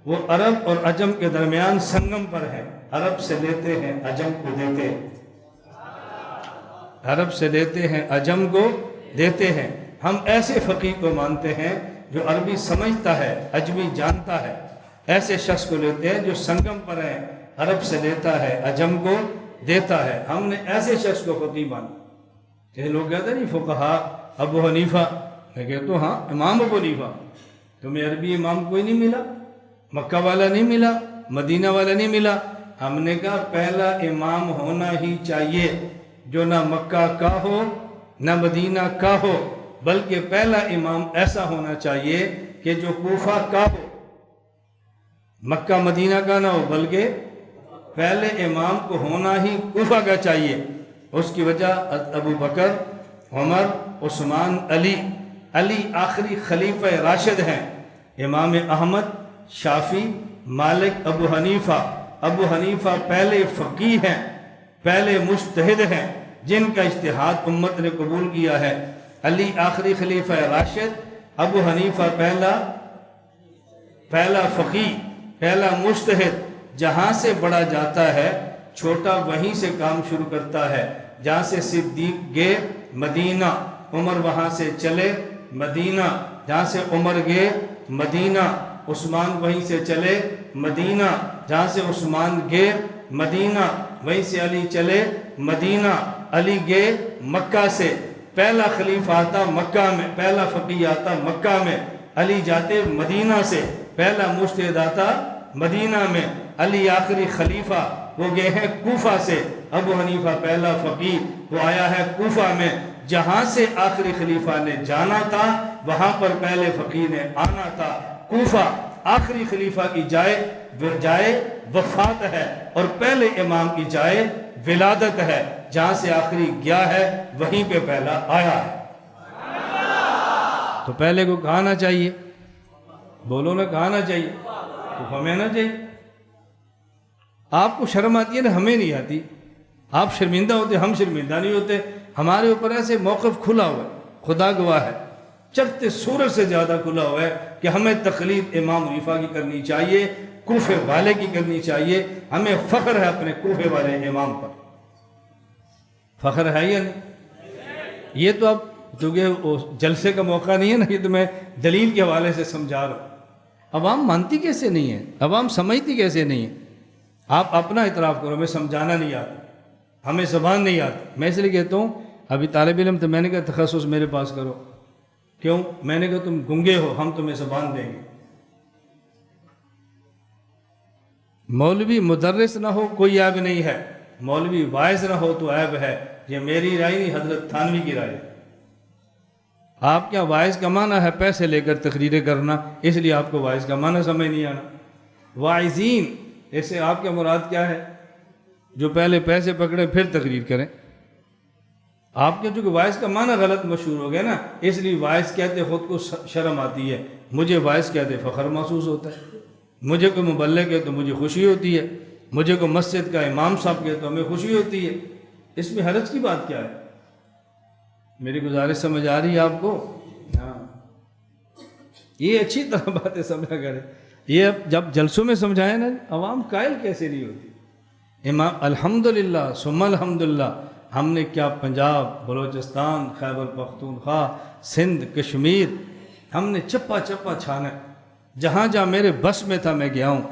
وہ عرب اور عجم کے درمیان سنگم پر ہے، عرب سے لیتے ہیں عجم کو دیتے ہیں، عرب سے لیتے ہیں عجم کو دیتے ہیں۔ ہم ایسے فقیہ کو مانتے ہیں جو عربی سمجھتا ہے، عجمی جانتا ہے، ایسے شخص کو لیتے ہیں جو سنگم پر ہے، عرب سے لیتا ہے، عجم کو دیتا ہے۔ ہم نے ایسے شخص کو فقیہ مانا۔ یہ لوگ کہتے ہیں نہیں فقہا ابو حنیفہ، میں کہتا ہوں ہاں امام ابو حنیفہ۔ تمہیں عربی امام کوئی نہیں ملا، مکہ والا نہیں ملا، مدینہ والا نہیں ملا۔ ہم نے کہا پہلا امام ہونا ہی چاہیے جو نہ مکہ کا ہو نہ مدینہ کا ہو، بلکہ پہلا امام ایسا ہونا چاہیے کہ جو کوفہ کا ہو، مکہ مدینہ کا نہ ہو، بلکہ پہلے امام کو ہونا ہی کوفہ کا چاہیے۔ اس کی وجہ ابو بکر، عمر، عثمان، علی آخری خلیفہ راشد ہیں۔ امام احمد، شافعی، مالک، ابو حنیفہ پہلے فقیہ ہیں، پہلے مجتہد ہیں جن کا اجتہاد امت نے قبول کیا ہے۔ علی آخری خلیفہ راشد، ابو حنیفہ پہلا فقیہ، پہلا مجتہد۔ جہاں سے بڑا جاتا ہے چھوٹا وہیں سے کام شروع کرتا ہے۔ جہاں سے صدیق گئے مدینہ، عمر وہاں سے چلے مدینہ، جہاں سے عمر گئے مدینہ، عثمان وہیں سے چلے مدینہ، جہاں سے عثمان گئے مدینہ، وہیں سے علی چلے مدینہ، علی گئے مکہ سے، پہلا خلیفہ آتا مکہ میں، پہلا فقیہ آتا مکہ میں، علی جاتے مدینہ سے، پہلا مجتہد آتا مدینہ میں، علی آخری خلیفہ، وہ گئے ہیں کوفہ سے، ابو حنیفہ پہلا فقیہ، وہ آیا ہے کوفہ میں۔ جہاں سے آخری خلیفہ نے جانا تھا وہاں پر پہلے فقیہ نے آنا تھا۔ کوفہ آخری خلیفہ کی جائے وفات ہے، اور پہلے امام کی جائے ولادت ہے۔ جہاں سے آخری گیا ہے وہیں پہ پہلا آیا ہے۔ تو پہلے کو کہانا چاہیے؟ بولو نا، کہانا چاہیے؟ تو ہمیں نہ چاہیے۔ آپ کو شرم آتی ہے نا، ہمیں نہیں آتی۔ آپ شرمندہ ہوتے، ہم شرمندہ نہیں ہوتے۔ ہمارے اوپر ایسے موقف کھلا ہوا ہے، خدا گواہ ہے، چڑھتے سورج سے زیادہ کھلا ہوا ہے کہ ہمیں تقلید امام حنیفہ کی کرنی چاہیے، کوفے والے کی کرنی چاہیے۔ ہمیں فخر ہے اپنے کوفے والے امام پر، فخر ہے یا نہیں؟ یہ تو اب کیونکہ جلسے کا موقع نہیں ہے نا، یہ تو میں دلیل کے حوالے سے سمجھا رہا ہوں۔ عوام مانتی کیسے نہیں ہے؟ عوام سمجھتی کیسے نہیں ہے؟ آپ اپنا اعتراف کرو، ہمیں سمجھانا نہیں آتا، ہمیں زبان نہیں آتی۔ میں اس لیے کہتا ہوں ابھی طالب علم تو میں نے کہا تخصص میرے پاس کرو، کیوں؟ میں نے کہا تم گنگے ہو، ہم تمہیں زبان دیں گے۔ مولوی مدرس نہ ہو کوئی عیب نہیں ہے، مولوی واعظ نہ ہو تو عیب ہے۔ یہ میری رائے نہیں، حضرت تھانوی کی رائے ہے۔ آپ کیا واعظ کا معنی ہے پیسے لے کر تقریریں کرنا، اس لیے آپ کو واعظ کا معنی سمجھ نہیں آنا۔ واعظین ایسے آپ کا مراد کیا ہے؟ جو پہلے پیسے پکڑے پھر تقریر کریں۔ آپ کے چونکہ واعظ کا معنی غلط مشہور ہو گیا نا، اس لیے واعظ کہتے خود کو شرم آتی ہے، مجھے واعظ کہتے فخر محسوس ہوتا ہے، مجھے کوئی مبلغ ہے تو مجھے خوشی ہوتی ہے، مجھے کوئی مسجد کا امام صاحب کہے تو ہمیں خوشی ہوتی ہے۔ اس میں حرج کی بات کیا ہے؟ میری گزارش سمجھ آ رہی ہے آپ کو؟ ہاں، یہ اچھی طرح باتیں سمجھا کرے۔ یہ اب جب جلسوں میں سمجھائیں نا، عوام قائل کیسے نہیں ہوتی؟ امام الحمدللہ ثم الحمدللہ، ہم نے کیا پنجاب، بلوچستان، خیبر پختونخوا، سندھ، کشمیر، ہم نے چپا چپا چھانا، جہاں جہاں میرے بس میں تھا میں گیا ہوں،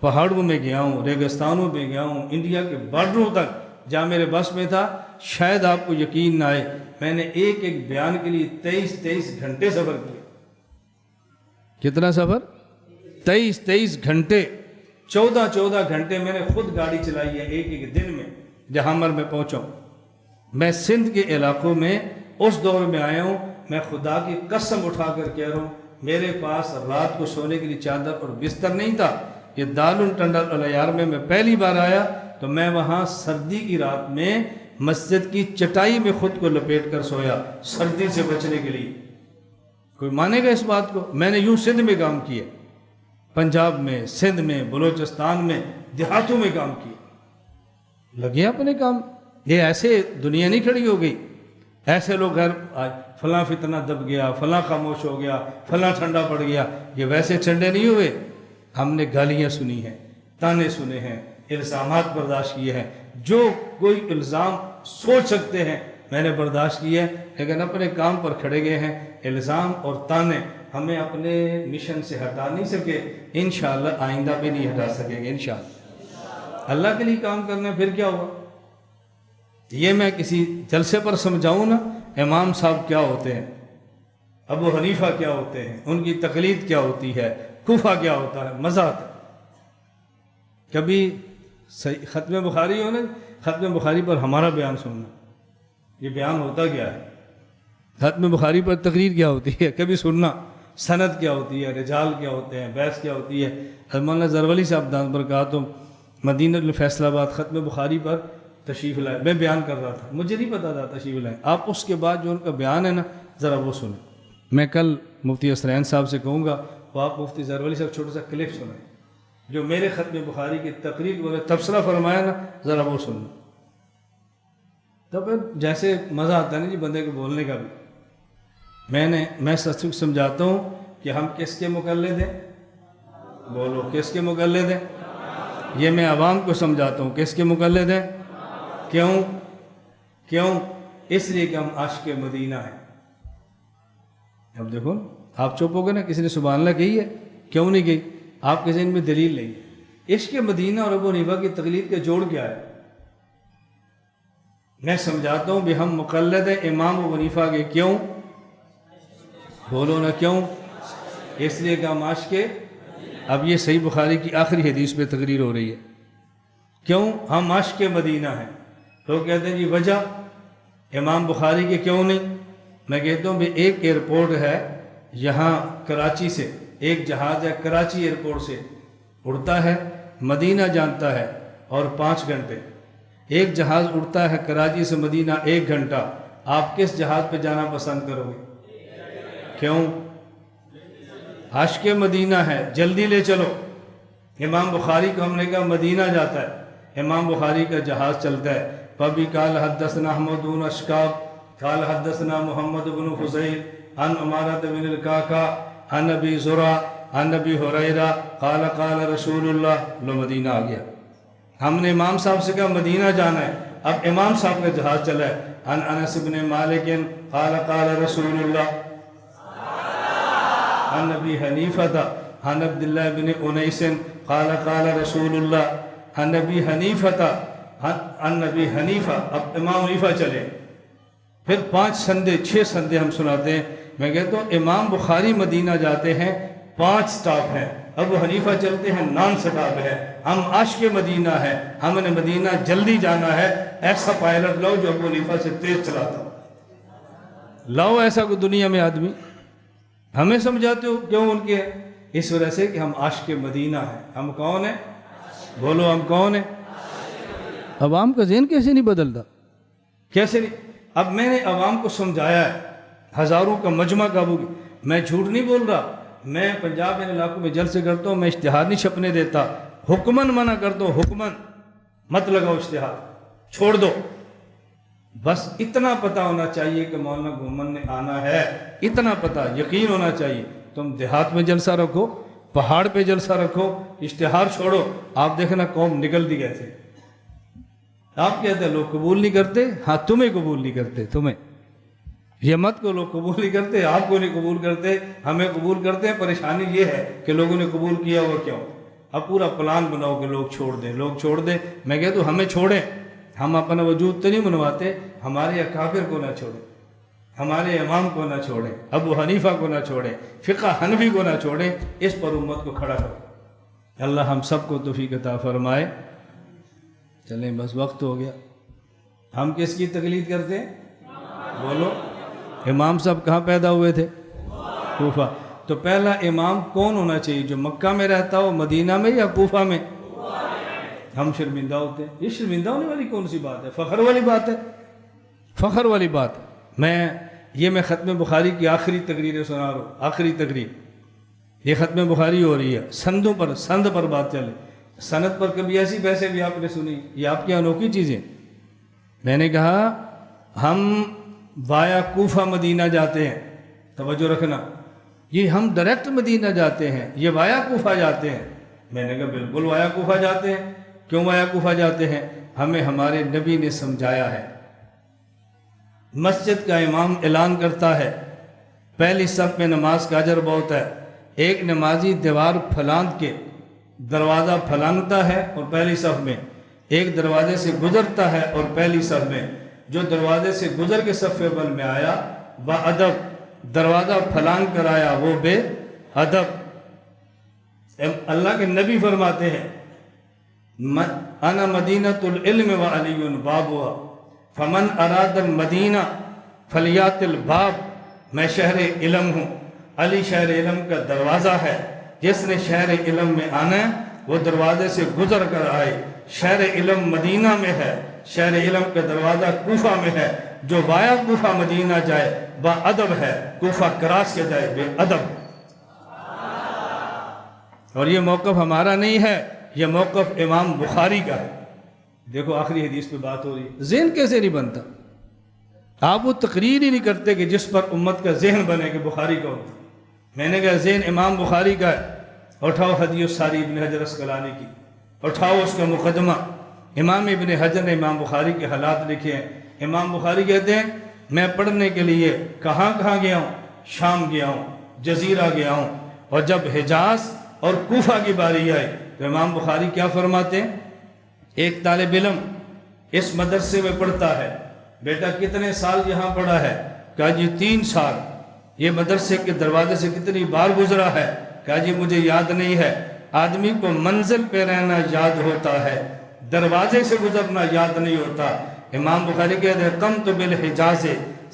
پہاڑوں میں گیا ہوں، ریگستانوں میں گیا ہوں، انڈیا کے بارڈروں تک جہاں میرے بس میں تھا۔ شاید آپ کو یقین نہ آئے، میں نے ایک ایک بیان کے لیے 23 گھنٹے سفر کیا۔ کتنا سفر؟ 23 گھنٹے، 14 گھنٹے میں نے خود گاڑی چلائی ہے ایک ایک دن میں، جہاں میں پہنچا ہوں۔ میں سندھ کے علاقوں میں اس دور میں آیا ہوں، میں خدا کی قسم اٹھا کر کہہ رہا ہوں، میرے پاس رات کو سونے کے لیے چادر اور بستر نہیں تھا۔ یہ دارالٹنڈل الیار میں پہلی بار آیا تو میں وہاں سردی کی رات میں مسجد کی چٹائی میں خود کو لپیٹ کر سویا، سردی سے بچنے کے لیے۔ کوئی مانے گا اس بات کو؟ میں نے یوں سندھ میں کام کیا، پنجاب میں، سندھ میں، بلوچستان میں، دیہاتوں میں کام کیا، لگے اپنے کام۔ یہ ایسے دنیا نہیں کھڑی ہو گئی، ایسے لوگ گھر فلاں فتنہ دب گیا، فلاں خاموش ہو گیا، فلاں ٹھنڈا پڑ گیا، یہ ویسے ٹھنڈے نہیں ہوئے۔ ہم نے گالیاں سنی ہیں، تانے سنے ہیں، الزامات برداشت کیے ہیں، جو کوئی الزام سوچ سکتے ہیں میں نے برداشت کیے ہیں، لیکن اپنے کام پر کھڑے گئے ہیں۔ الزام اور تانے ہمیں اپنے مشن سے ہٹا نہیں سکے، انشاءاللہ آئندہ بھی نہیں ہٹا سکیں گے انشاءاللہ۔ اللہ کے لیے کام کرنا پھر کیا ہوا؟ یہ میں کسی جلسے پر سمجھاؤں نا، امام صاحب کیا ہوتے ہیں، ابو حنیفہ کیا ہوتے ہیں، ان کی تقلید کیا ہوتی ہے، کوفہ کیا ہوتا ہے، مزہ آتا ہے۔ کبھی ختم بخاری ہو نا، ختم بخاری پر ہمارا بیان سننا، یہ بیان ہوتا کیا ہے، ختم بخاری پر تقریر کیا ہوتی ہے، کبھی سننا سند کیا ہوتی ہے، رجال کیا ہوتے ہیں، بحث کیا ہوتی ہے۔ مولانا زرولی صاحب دامت برکاتہم مدینہ فیصل آباد ختم بخاری پر تشریف لائے، میں بیان کر رہا تھا، مجھے نہیں پتا تھا تشریف لائے۔ آپ اس کے بعد جو ان کا بیان ہے نا، ذرا وہ سنیں۔ میں کل مفتی اسرین صاحب سے کہوں گا وہ آپ مفتی زرولی صاحب چھوٹا سا کلپ سنیں، جو میرے ختم بخاری کی تقریر کو تبصرہ فرمایا نا، ذرا وہ سننا، تو پھر جیسے مزہ آتا نہیں جی بندے کو بولنے کا بھی۔ میں سچ سمجھاتا ہوں کہ ہم کس کے مقلد ہیں، بولو کس کے مقلد ہیں؟ یہ میں عوام کو سمجھاتا ہوں کس کے مقلد ہیں۔ کیوں؟ اس لیے کہ ہم عاشق مدینہ ہیں۔ اب دیکھو آپ چپ ہو گئے نا، کسی نے سبحان اللہ کہی ہے؟ کیوں نہیں کہی؟ آپ کے ذہن میں دلیل نہیں ہے۔ عشق مدینہ اور ابو حنیفہ کی تقلید کا جوڑ کیا ہے؟ میں سمجھاتا ہوں بھی ہم مقلد ہیں امام ابو حنیفہ کے۔ کیوں؟ بولو نا کیوں؟ اس لیے کہ ہم عاشق۔ اب یہ صحیح بخاری کی آخری حدیث پہ تقریر ہو رہی ہے، کیوں ہم عاشق مدینہ ہیں؟ لوگ کہتے ہیں جی وجہ امام بخاری کے کیوں نہیں؟ میں کہتا ہوں بھی ایک ایئرپورٹ ہے یہاں کراچی سے، ایک جہاز ہے کراچی ایئرپورٹ سے اڑتا ہے مدینہ جانتا ہے اور 5 گھنٹے، ایک جہاز اڑتا ہے کراچی سے مدینہ 1 گھنٹہ، آپ کس جہاز پہ جانا پسند کرو گے؟ کیوں؟ عاشق مدینہ ہے، جلدی لے چلو۔ امام بخاری کو ہم نے کہا مدینہ جاتا ہے، امام بخاری کا جہاز چلتا ہے۔ فبی قال حدثنا احمد بن اشکاب قال حدثنا محمد بن فضیل عن عمارة بن الکاکا عن ابی زرع عن ابی ہریرہ قال قال رسول اللہ۔ لو مدینہ آ گیا۔ ہم نے امام صاحب سے کہا مدینہ جانا ہے، اب امام صاحب کا جہاز چلا ہے۔ عن انس بن مالک قال قال رسول اللہ عن ابی حنیفہ عن عبداللہ بن انیس قال قال رسول اللہ عن ابی حنیفہ عن ابی حنیفہ۔ اب امام حنیفہ چلے، پھر 5 سندے 6 سندے ہم سناتے ہیں۔ میں کہتا ہوں امام بخاری مدینہ جاتے ہیں 5 سٹاپ ہیں. ابو حنیفہ چلتے ہیں نان سٹاپ ہے. ہم عاشق مدینہ ہے, ہم نے مدینہ جلدی جانا ہے. ایسا پائلٹ لاؤ جو ابو حنیفہ سے تیز چلاتا ہو. لاؤ ایسا کوئی دنیا میں آدمی. ہمیں سمجھاتے ہو کیوں ان کے؟ اس وجہ سے کہ ہم عاشق مدینہ ہیں. ہم کون ہیں؟ بولو ہم کون ہیں؟ عوام کا ذہن کیسے نہیں بدلتا؟ کیسے نہیں؟ اب میں نے عوام کو سمجھایا ہے, ہزاروں کا مجمع قابو کی. میں جھوٹ نہیں بول رہا. میں پنجاب ان علاقوں میں جلسے کرتا ہوں, میں اشتہار نہیں چھپنے دیتا. حکمن منع کرتا ہوں, حکمن مت لگاؤ اشتہار, چھوڑ دو. بس اتنا پتہ ہونا چاہیے کہ مولانا گھومن نے آنا ہے. اتنا پتہ, یقین ہونا چاہیے. تم دیہات میں جلسہ رکھو, پہاڑ پہ جلسہ رکھو, اشتہار چھوڑو. آپ دیکھنا قوم نکل دی گئے تھے. آپ کہتے ہیں لوگ قبول نہیں کرتے. ہاں تمہیں قبول نہیں کرتے, تمہیں. یہ مت کو لوگ قبول نہیں کرتے, آپ کو نہیں قبول کرتے, ہمیں قبول کرتے ہیں. پریشانی یہ ہے کہ لوگوں نے قبول کیا ہوا کیوں؟ اب پورا پلان بناؤ کہ لوگ چھوڑ دیں, لوگ چھوڑ دیں. میں کہتا ہوں ہمیں چھوڑیں. ہم اپنا وجود تو نہیں منواتے. ہمارے اکابر کو نہ چھوڑیں, ہمارے امام کو نہ چھوڑیں, ابو حنیفہ کو نہ چھوڑیں, فقہ حنفی کو نہ چھوڑیں. اس پر امت کو کھڑا کرو. اللہ ہم سب کو توفیق عطا فرمائے. چلیں بس وقت ہو گیا. ہم کس کی تقلید کرتے ہیں؟ بولو. امام صاحب کہاں پیدا ہوئے تھے؟ کوفہ. تو پہلا امام کون ہونا چاہیے؟ جو مکہ میں رہتا ہو, مدینہ میں, یا کوفہ میں؟ ہم شرمندہ ہوتے ہیں. یہ شرمندہ ہونے والی کون سی بات ہے؟ فخر والی بات ہے, فخر والی بات. میں ختم بخاری کی آخری تقریر سنا رہا ہوں. آخری تقریر, یہ ختم بخاری ہو رہی ہے. سندوں پر, سند پر بات چلے. سند پر کبھی ایسی بحثیں بھی آپ نے سنی؟ یہ آپ کی انوکھی چیزیں. میں نے کہا ہم وایا کوفہ مدینہ جاتے ہیں. توجہ رکھنا, یہ ہم ڈائریکٹ مدینہ جاتے ہیں, یہ وایا کوفہ جاتے ہیں. میں نے کہا بالکل وایا کوفہ جاتے ہیں. کیوں وایا کوفہ جاتے ہیں؟ ہمیں ہمارے نبی نے سمجھایا ہے. مسجد کا امام اعلان کرتا ہے پہلی صف میں نماز کا اجر بہت ہے. ایک نمازی دیوار پھلاند کے دروازہ پھلانگتا ہے اور پہلی صف میں, ایک دروازے سے گزرتا ہے اور پہلی صف میں. جو دروازے سے گزر کے صف اول میں آیا با ادب, دروازہ پھلانگ کر آیا وہ بے ادب. اللہ کے نبی فرماتے ہیں انا مدینۃ العلم وعلی بابها فمن اراد المدینہ فلیات الباب. میں شہر علم ہوں, علی شہر علم کا دروازہ ہے. جس نے شہر علم میں آنا ہے وہ دروازے سے گزر کر آئے. شہر علم مدینہ میں ہے, شہر علم کا دروازہ کوفہ میں ہے. جو وایا کوفہ مدینہ جائے با ادب ہے, کوفہ کراس کے جائے بے ادب. اور یہ موقف ہمارا نہیں ہے, یہ موقف امام بخاری کا ہے. دیکھو آخری حدیث پہ بات ہو رہی ہے. ذہن کیسے نہیں بنتا؟ آپ وہ تقریر ہی نہیں کرتے کہ جس پر امت کا ذہن بنے کہ بخاری کا ہوتا. میں نے کہا ذہن امام بخاری کا ہے. اٹھاؤ حدیث الساری ابن حجر اسقلانی کی, اٹھاؤ اس کا مقدمہ. امام ابن حجر نے امام بخاری کے حالات لکھے ہیں. امام بخاری کہتے ہیں میں پڑھنے کے لیے کہاں کہاں گیا ہوں؟ شام گیا ہوں, جزیرہ گیا ہوں. اور جب حجاز اور کوفہ کی باری آئی تو امام بخاری کیا فرماتے ہیں؟ ایک طالب علم اس مدرسے میں پڑھتا ہے. بیٹا کتنے سال یہاں پڑھا ہے؟ کہا جی 3 سال. یہ مدرسے کے دروازے سے کتنی بار گزرا ہے؟ کہا جی مجھے یاد نہیں ہے. آدمی کو منزل پہ رہنا یاد ہوتا ہے, دروازے سے گزرنا یاد نہیں ہوتا. امام بخاری کہتے ہیں قمت بالحجاز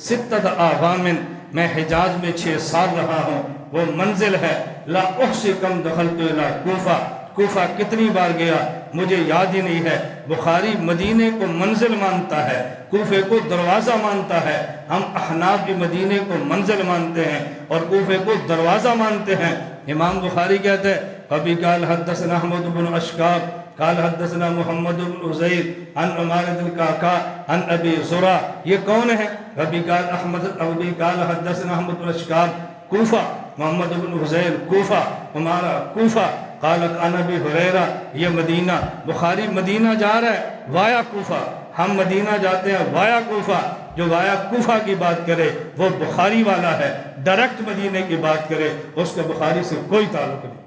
6 اعوام. میں حجاز میں 6 سال رہا ہوں, وہ منزل ہے. لا احصی کم دخلت الی کوفہ. کوفہ کتنی بار گیا مجھے یاد ہی نہیں ہے. بخاری مدینے کو منزل مانتا ہے, کوفے کو دروازہ مانتا ہے. ہم احناف بھی مدینے کو منزل مانتے ہیں اور کوفے کو دروازہ مانتے ہیں. امام بخاری کہتے ہیں ابھی قال حدثنا احمد بن اشکاب قال حدثنا محمد بن عزیر عن عمارة القعقاع عن ابی زرع. یہ کون ہے؟ ابھی قال حدثنا احمد بن اشکاب کوفہ, محمد بن عزیر کوفہ, عمارہ کوفہ. قال عن ابی ہریرہ. یہ مدینہ, بخاری مدینہ جا رہا ہے وایا کوفہ. ہم مدینہ جاتے ہیں وایا کوفہ. جو وایا کوفہ کی بات کرے وہ بخاری والا ہے, ڈائریکٹ مدینے کی بات کرے اس کا بخاری سے کوئی تعلق نہیں.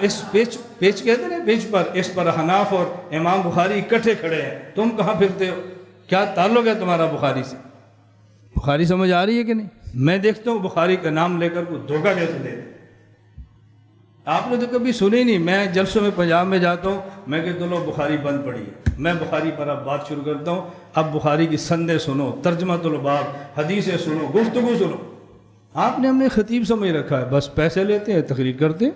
اس پیچ کہتے ہیں پیچ پر, اس پر حناف اور امام بخاری اکٹھے کھڑے ہیں. تم کہاں پھرتے ہو؟ کیا تعلق ہے تمہارا بخاری سے؟ بخاری سمجھ آ رہی ہے کہ نہیں؟ میں دیکھتا ہوں بخاری کا نام لے کر کوئی دھوکہ کیسے دے. آپ نے تو کبھی سنی نہیں. میں جلسوں میں پنجاب میں جاتا ہوں, میں کہتا ہوں لو بخاری بند پڑھی ہے, میں بخاری پر اب بات شروع کرتا ہوں, اب بخاری کی سندیں سنو, ترجمہ الباب, حدیثیں سنو, گفتگو سنو. آپ نے ہمیں خطیب سمجھ رکھا ہے, بس پیسے لیتے ہیں, تقریر کرتے ہیں.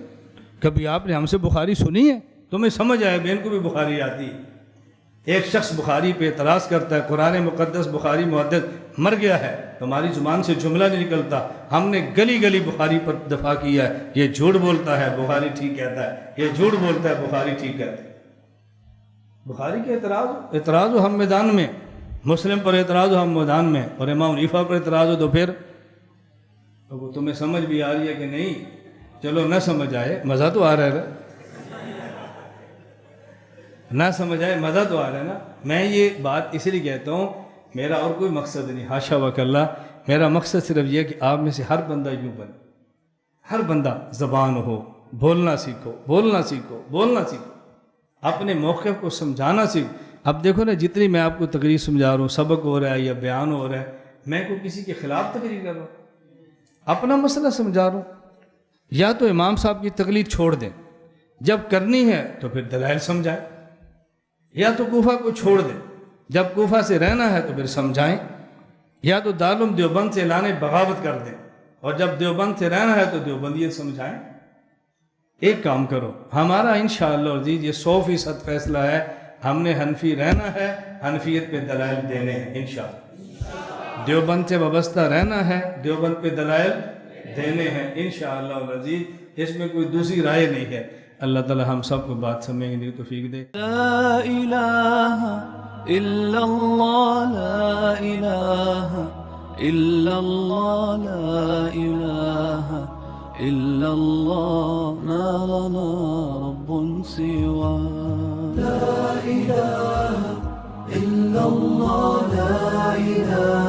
کبھی آپ نے ہم سے بخاری سنی ہے؟ تمہیں سمجھ آئے بہن کو بھی بخاری آتی ہے. ایک شخص بخاری پہ اعتراض کرتا ہے, قرآن مقدس بخاری محدث مر گیا ہے, تمہاری زبان سے جملہ نہیں نکلتا, ہم نے گلی گلی بخاری پر دفاع کیا ہے, یہ جھوٹ بولتا ہے بخاری ٹھیک کہتا ہے, یہ جھوٹ بولتا ہے بخاری ٹھیک کہتا ہے. بخاری کے اعتراض ہو ہم میدان میں, مسلم پر اعتراض ہو ہم میدان میں, اور امام حنیفہ پر اعتراض ہو تو پھر وہ تمہیں سمجھ بھی آ رہی ہے کہ نہیں؟ چلو نہ سمجھ آئے مزہ تو آ رہا ہے, نہ سمجھ آئے مزہ تو آ رہا ہے نا. میں یہ بات اس لیے کہتا ہوں, میرا اور کوئی مقصد نہیں, حاشا وکلا. میرا مقصد صرف یہ کہ آپ میں سے ہر بندہ یوں بنے, ہر بندہ زبان ہو, بولنا سیکھو, بولنا سیکھو, بولنا سیکھو, اپنے موقف کو سمجھانا سیکھو. اب دیکھو نا, جتنی میں آپ کو تقریر سمجھا رہا ہوں, سبق ہو رہا ہے یا بیان ہو رہا ہے, میں کوئی کسی کے خلاف تقریر کر رہا ہوں, اپنا مسئلہ سمجھا رہا ہوں. یا تو امام صاحب کی تقلید چھوڑ دیں, جب کرنی ہے تو پھر دلائل سمجھائیں, یا تو کوفہ کو چھوڑ دیں, جب کوفہ سے رہنا ہے تو پھر سمجھائیں, یا تو دارالعلوم دیوبند سے اعلان بغاوت کر دیں, اور جب دیوبند سے رہنا ہے تو دیوبندیت سمجھائیں. ایک کام کرو, ہمارا انشاءاللہ عزیز یہ 100% فیصلہ ہے, ہم نے حنفی رہنا ہے, حنفیت پہ دلائل دینے ہیں انشاءاللہ. دیوبند سے وابستہ رہنا ہے, دیوبند پہ دلائل دینے ہیں انشاءاللہ العزیز, اس میں کوئی دوسری رائے نہیں ہے. اللہ تعالی ہم سب کو بات سمجھنے کی توفیق دے. لا الہ الا اللہ, لا الہ الا اللہ, لا الہ الا اللہ, ما لنا رب سوا. لا الہ الا اللہ, لا الہ